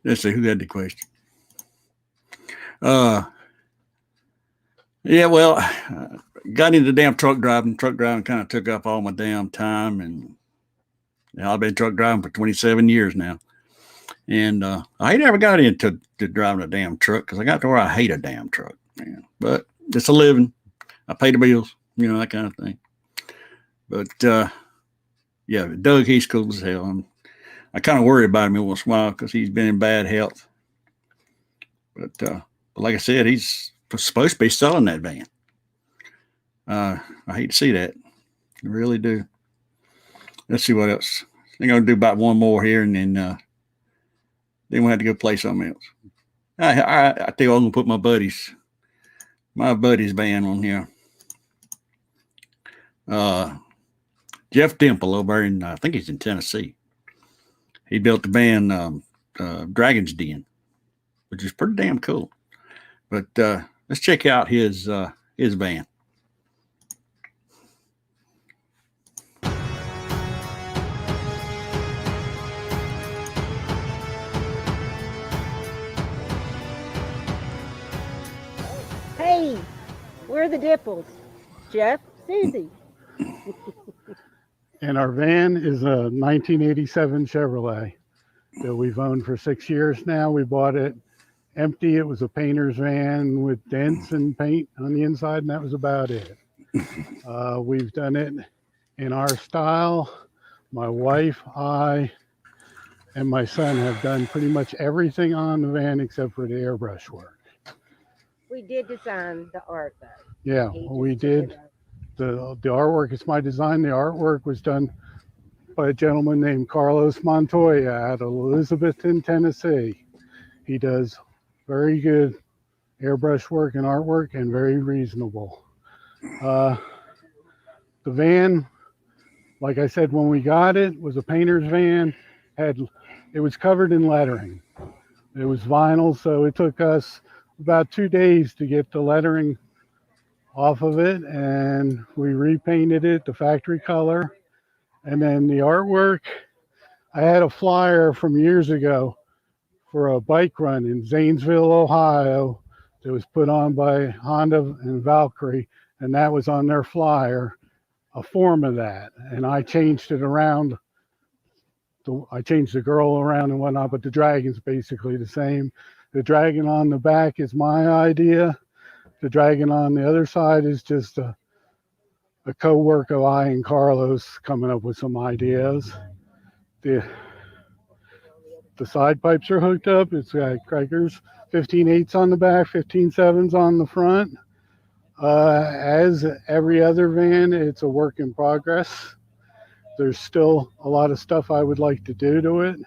Let's see who had the question. Yeah, well, got into damn truck driving. Truck driving kind of took up all my damn time, and I've been truck driving for 27 years now. And I never got into driving a damn truck because I got to where I hate a damn truck, man. But it's a living. I pay the bills, that kind of thing. But yeah, Doug, he's cool as hell. I kind of worry about him once in a while because he's been in bad health. But like I said, he's supposed to be selling that van. I hate to see that. I really do. Let's see what else. I'm going to do about one more here, and then we'll have to go play something else. I think I'm going to put my buddy's van on here. Jeff Dimple over in, I think he's in Tennessee. He built the band Dragon's Den, which is pretty damn cool. But let's check out his band. Hey, we're the Dipples. Jeff, Susie. And our van is a 1987 Chevrolet that we've owned for 6 years now. We bought it empty. It was a painter's van with dents and paint on the inside, and that was about it. We've done it in our style. My wife, I, and my son have done pretty much everything on the van except for the airbrush work. We did design the art, though. Yeah, we did. The artwork is my design. The artwork was done by a gentleman named Carlos Montoya out of Elizabethton, Tennessee. He does very good airbrush work and artwork and very reasonable. The van, like I said, when we got it, was a painter's van. It was covered in lettering. It was vinyl, so it took us about 2 days to get the lettering off of it, and we repainted it the factory color. And then the artwork, I had a flyer from years ago for a bike run in Zanesville, Ohio that was put on by Honda and Valkyrie, and that was on their flyer, a form of that. And I changed it around. I changed the girl around and whatnot, but the dragon's basically the same. The dragon on the back is my idea. The dragon on the other side is just a co-work of I and Carlos coming up with some ideas. The side pipes are hooked up. It's got crackers, 15/8 on the back, 15/7s on the front. As every other van, it's a work in progress. There's still a lot of stuff I would like to do to it.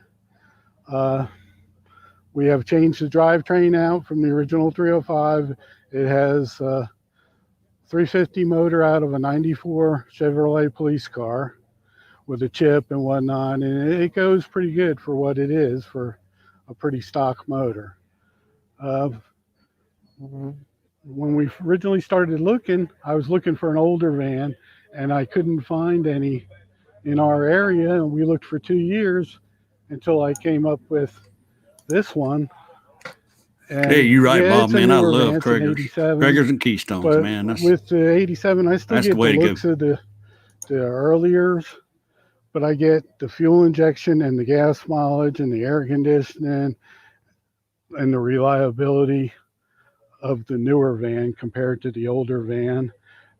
We have changed the drivetrain out from the original 305. It has a 350 motor out of a 94 Chevrolet police car with a chip and whatnot, and it goes pretty good for what it is for a pretty stock motor. When we originally started looking, I was looking for an older van, and I couldn't find any in our area, and we looked for 2 years until I came up with this one. And Hey, you're right, yeah, Bob, it's a man. I newer love van. It's an Kragers. 87. Kragers and Keystones, But man. with the 87, I still that's the get way the to go. looks of the earliers, but I get the fuel injection and the gas mileage and the air conditioning and the reliability of the newer van compared to the older van.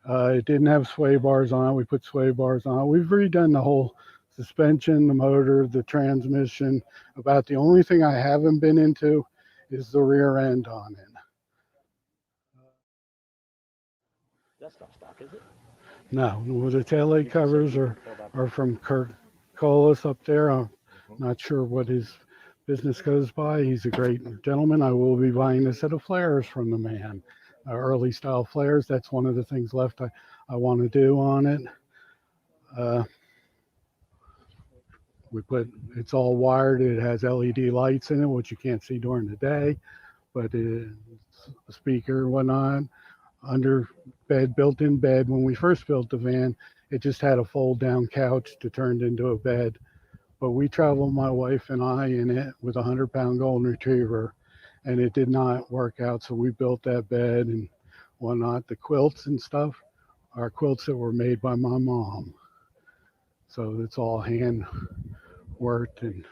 It didn't have sway bars on it. We put sway bars on it. We've redone the whole suspension, the motor, the transmission. About the only thing I haven't been into is the rear end on it. That's not stock, is it? No, well, the taillight covers are from Kurt Colas up there. I'm not sure what his business goes by. He's a great gentleman. I will be buying a set of flares from the man, early style flares. That's one of the things left I want to do on it. It's all wired. It has LED lights in it, which you can't see during the day, but it's a speaker and whatnot. Under bed, built-in bed. When we first built the van, it just had a fold-down couch to turn into a bed. But we traveled, my wife and I, in it with a 100-pound golden retriever, and it did not work out. So we built that bed and whatnot. The quilts and stuff are quilts that were made by my mom. So it's all hand worked and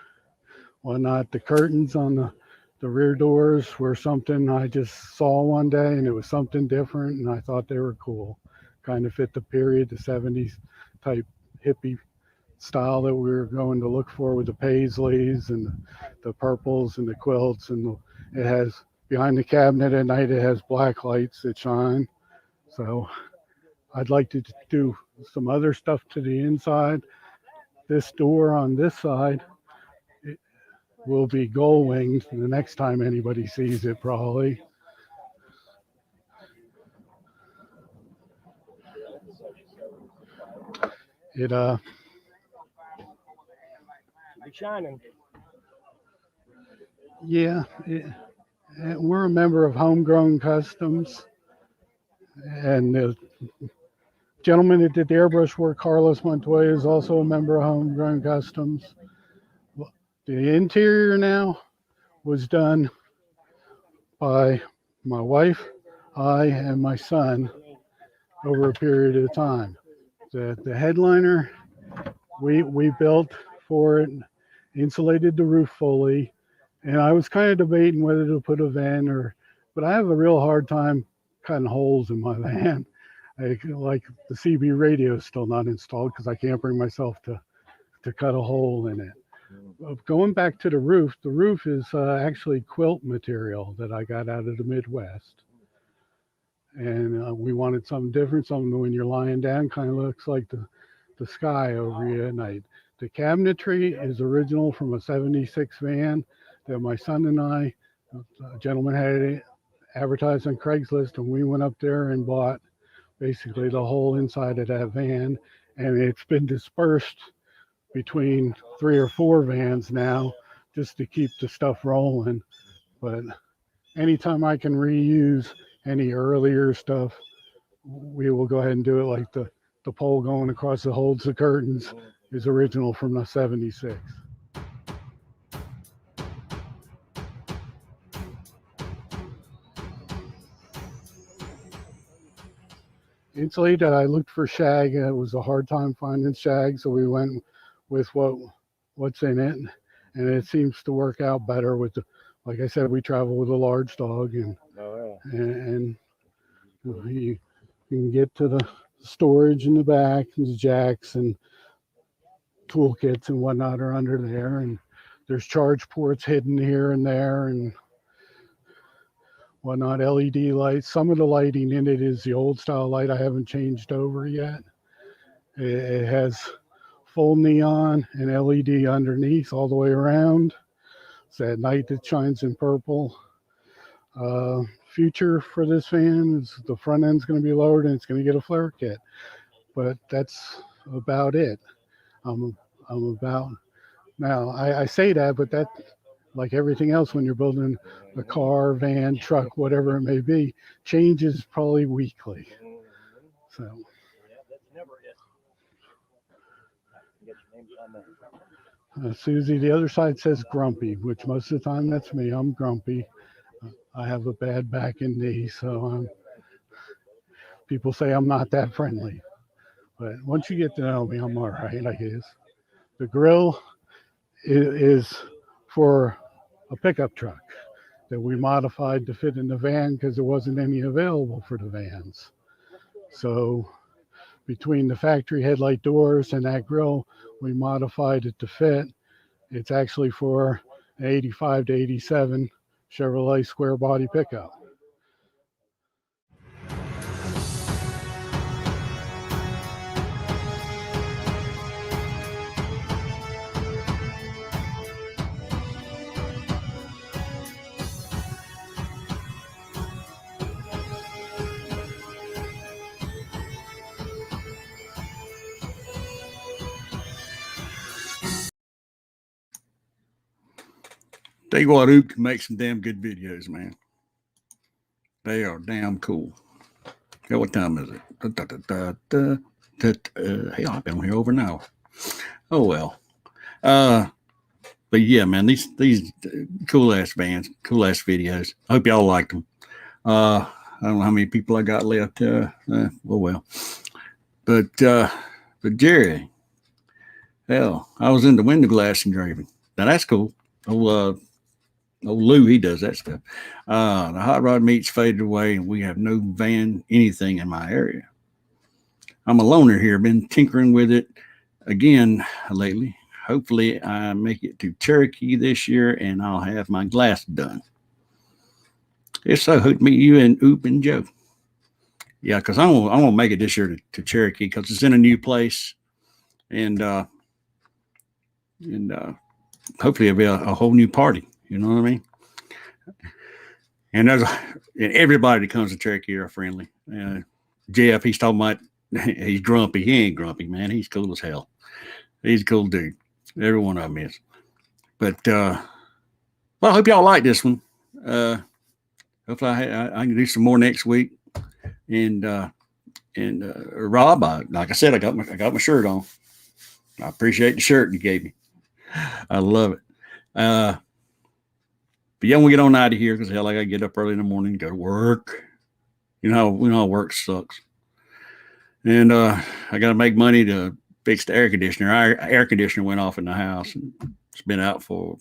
whatnot. The curtains on the rear doors were something I just saw one day, and it was something different, and I thought they were cool. Kind of fit the period, the 70s type hippie style that we were going to look for with the paisleys and the purples and the quilts. And it has, behind the cabinet at night, it has black lights that shine. So I'd like to do some other stuff to the inside. This door on this side will be gold winged the next time anybody sees it, probably. It Should be shining. Yeah, we're a member of Homegrown Customs, and the gentleman that did the airbrush work, Carlos Montoya, is also a member of Homegrown Customs. The interior now was done by my wife, I, and my son over a period of time. The headliner we built for it, insulated the roof fully, and I was kind of debating whether to put a vent but I have a real hard time cutting holes in my van. Like the CB radio is still not installed because I can't bring myself to cut a hole in it. Going back to the roof is actually quilt material that I got out of the Midwest. And we wanted something different, something when you're lying down kind of looks like the sky over you at night. The cabinetry is original from a 76 van that my son and I, a gentleman had it advertised on Craigslist, and we went up there and bought basically the whole inside of that van. And it's been dispersed between 3 or 4 vans now just to keep the stuff rolling. But anytime I can reuse any earlier stuff, we will go ahead and do it. Like the pole going across that holds the curtains is original from the 76. Insulated, I looked for shag. It was a hard time finding shag, so we went with what's in it, and it seems to work out better with like I said, we travel with a large dog, and you can get to the storage in the back, and the jacks and toolkits and whatnot are under there, and there's charge ports hidden here and there and whatnot. LED lights. Some of the lighting in it is the old style light I haven't changed over yet. It has full neon and LED underneath all the way around. So at night it shines in purple. Future for this van is the front end's going to be lowered and it's going to get a flare kit, but that's about it. I'm about now. I say that, but that, like everything else, when you're building a car, van, truck, whatever it may be, changes probably weekly. So. Susie, the other side says grumpy, which most of the time that's me. I'm grumpy. I have a bad back and knee, so people say I'm not that friendly. But once you get to know me, I'm all right, I guess. The grill is for a pickup truck that we modified to fit in the van because there wasn't any available for the vans. So between the factory headlight doors and that grill, we modified it to fit. It's actually for an 85 to 87 Chevrolet square body pickup. Tell you what, Oop can make some damn good videos, man. They are damn cool. Yeah, what time is it? Hell, I've been on here over an hour. Oh well. But yeah, man, these cool ass bands, cool ass videos. I hope y'all liked them. I don't know how many people I got left. Oh well. But Jerry, hell, I was into window glass engraving. Now that's cool. Old Lou, he does that stuff. The hot rod meat's faded away, and we have no van anything in my area. I'm a loner here. Been tinkering with it again lately. Hopefully, I make it to Cherokee this year, and I'll have my glass done. If so, hope to meet you and Oop and Joe. Yeah, because I'm gonna make it this year to Cherokee because it's in a new place, and hopefully it'll be a whole new party. You know what I mean? And and everybody that comes to Cherokee are friendly. Jeff, he's talking about he's grumpy. He ain't grumpy, man. He's cool as hell. He's a cool dude. Every one of them is. But well, I hope y'all like this one. Hopefully I can do some more next week. And Rob, like I said, I got my shirt on. I appreciate the shirt you gave me. I love it. But yeah, we get on out of here because hell, I gotta get up early in the morning, go to work. You know how work sucks. And I gotta make money to fix the air conditioner. Our air conditioner went off in the house, and it's been out for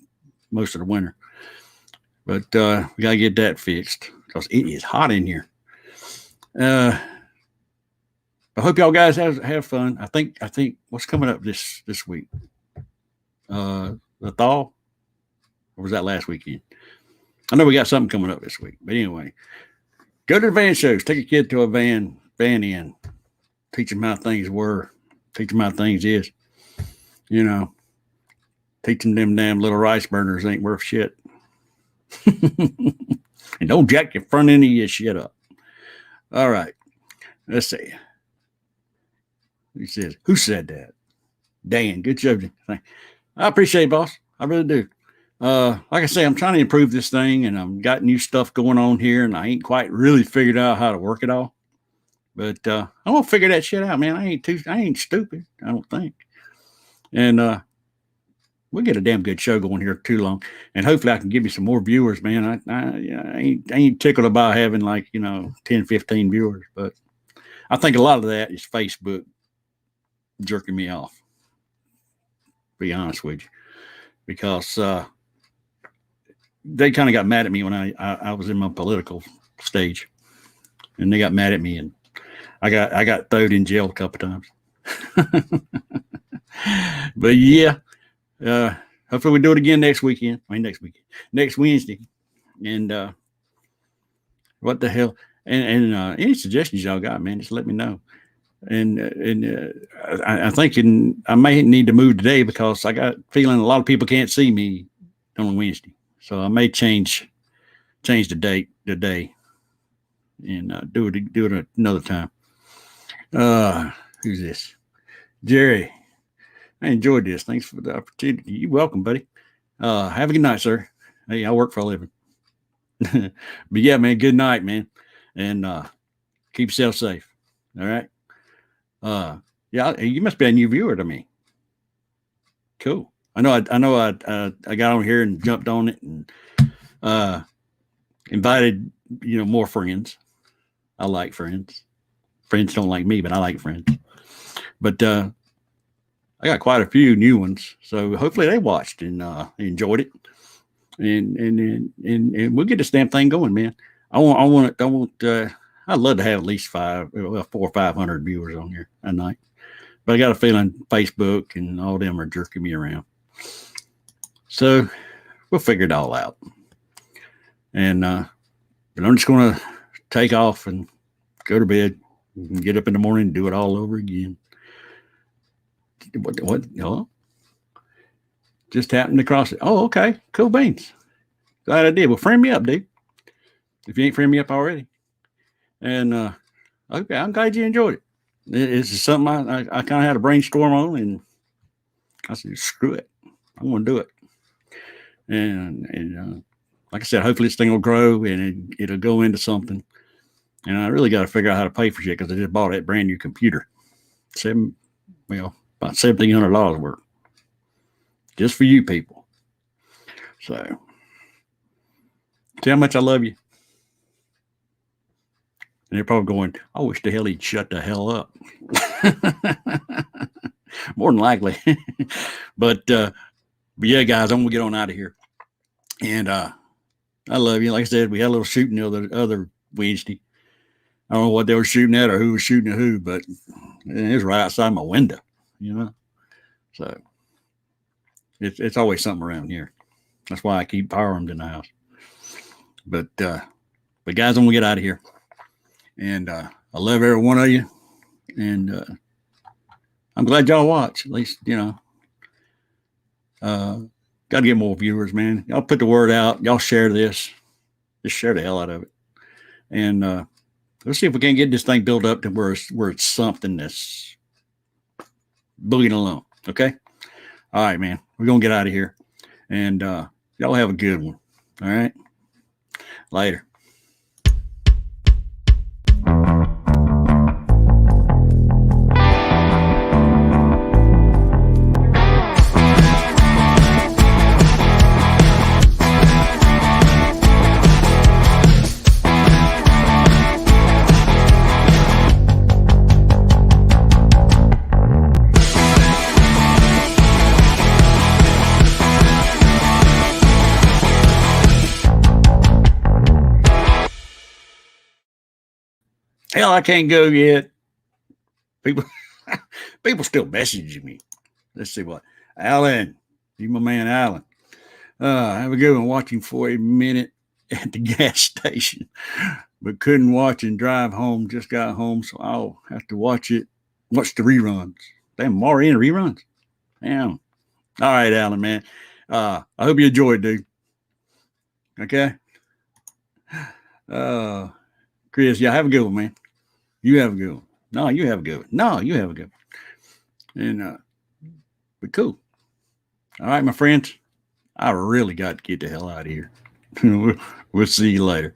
most of the winter. But we gotta get that fixed because it is hot in here. I hope y'all guys have fun. I think what's coming up this week? The thaw, or was that last weekend? I know we got something coming up this week, but anyway, go to the van shows. Take a kid to a van in. Teach them how things were. Teach them how things is. You know, teaching them damn little rice burners ain't worth shit. And don't jack your front end of your shit up. All right, let's see. Who said that? Dan, good job. I appreciate it, boss. I really do. Like I say, I'm trying to improve this thing, and I've got new stuff going on here, and I ain't quite really figured out how to work it all. But I'm gonna figure that shit out, man. I ain't stupid, I don't think. And we'll get a damn good show going here too long, and hopefully I can give you some more viewers, man. I ain't tickled about having 10, 15 viewers, but I think a lot of that is Facebook jerking me off. To be honest with you, because they kind of got mad at me when I was in my political stage, and they got mad at me, and I got thrown in jail a couple times. But yeah, hopefully we do it again next Wednesday. And what the hell? And any suggestions y'all got, man, just let me know. And I'm thinking I may need to move today because I got a feeling a lot of people can't see me on Wednesday. So I may change the date today and do it another time. Who's this? Jerry. I enjoyed this. Thanks for the opportunity. You're welcome, buddy. Have a good night, sir. Hey, I work for a living. But yeah, man, good night, man. And keep yourself safe. All right. Yeah, you must be a new viewer to me. Cool. I got on here and jumped on it and invited, more friends. I like friends. Friends don't like me, but I like friends. But I got quite a few new ones, so hopefully they watched and enjoyed it. And we'll get this damn thing going, man. I'd love to have at least 400 or 500 viewers on here a night. But I got a feeling Facebook and all them are jerking me around. So we'll figure it all out. And but I'm just going to take off and go to bed and get up in the morning and do it all over again. What? Hello? Just happened across it. Oh, okay. Cool beans. Glad I did. Well, frame me up, dude. If you ain't framed me up already. And okay, I'm glad you enjoyed it. It's just something I kind of had a brainstorm on, and I said, screw it. I'm going to do it. And like I said, hopefully this thing will grow and it'll go into something. And I really got to figure out how to pay for shit because I just bought that brand new computer. About $1,700 worth. Just for you people. So, see how much I love you. And they're probably going, I wish the hell he'd shut the hell up. More than likely. But yeah, guys, I'm going to get on out of here. And I love you. Like I said, we had a little shooting the other Wednesday. I don't know what they were shooting at or who was shooting at who, but it was right outside my window, So it's always something around here. That's why I keep firearms in the house. But guys, I'm gonna get out of here. And I love every one of you. And I'm glad y'all watch. At least, got to get more viewers, man. Y'all put the word out. Y'all share this. Just share the hell out of it. And let's see if we can get this thing built up to where it's something that's boogieing along. Okay? All right, man. We're going to get out of here. And y'all have a good one. All right? Later. Hell, I can't go yet. People still messaging me. Let's see what. Alan, you my man, Alan. Have a good one. Watching for a minute at the gas station, but couldn't watch and drive home. Just got home, so I'll have to watch the reruns. Damn, already in reruns. Damn. All right, Alan, man. I hope you enjoyed, dude. Okay. Chris, yeah, have a good one, man. You have a good one. No, you have a good one. No, you have a good one. And but cool. All right, my friends. I really got to get the hell out of here. We'll see you later.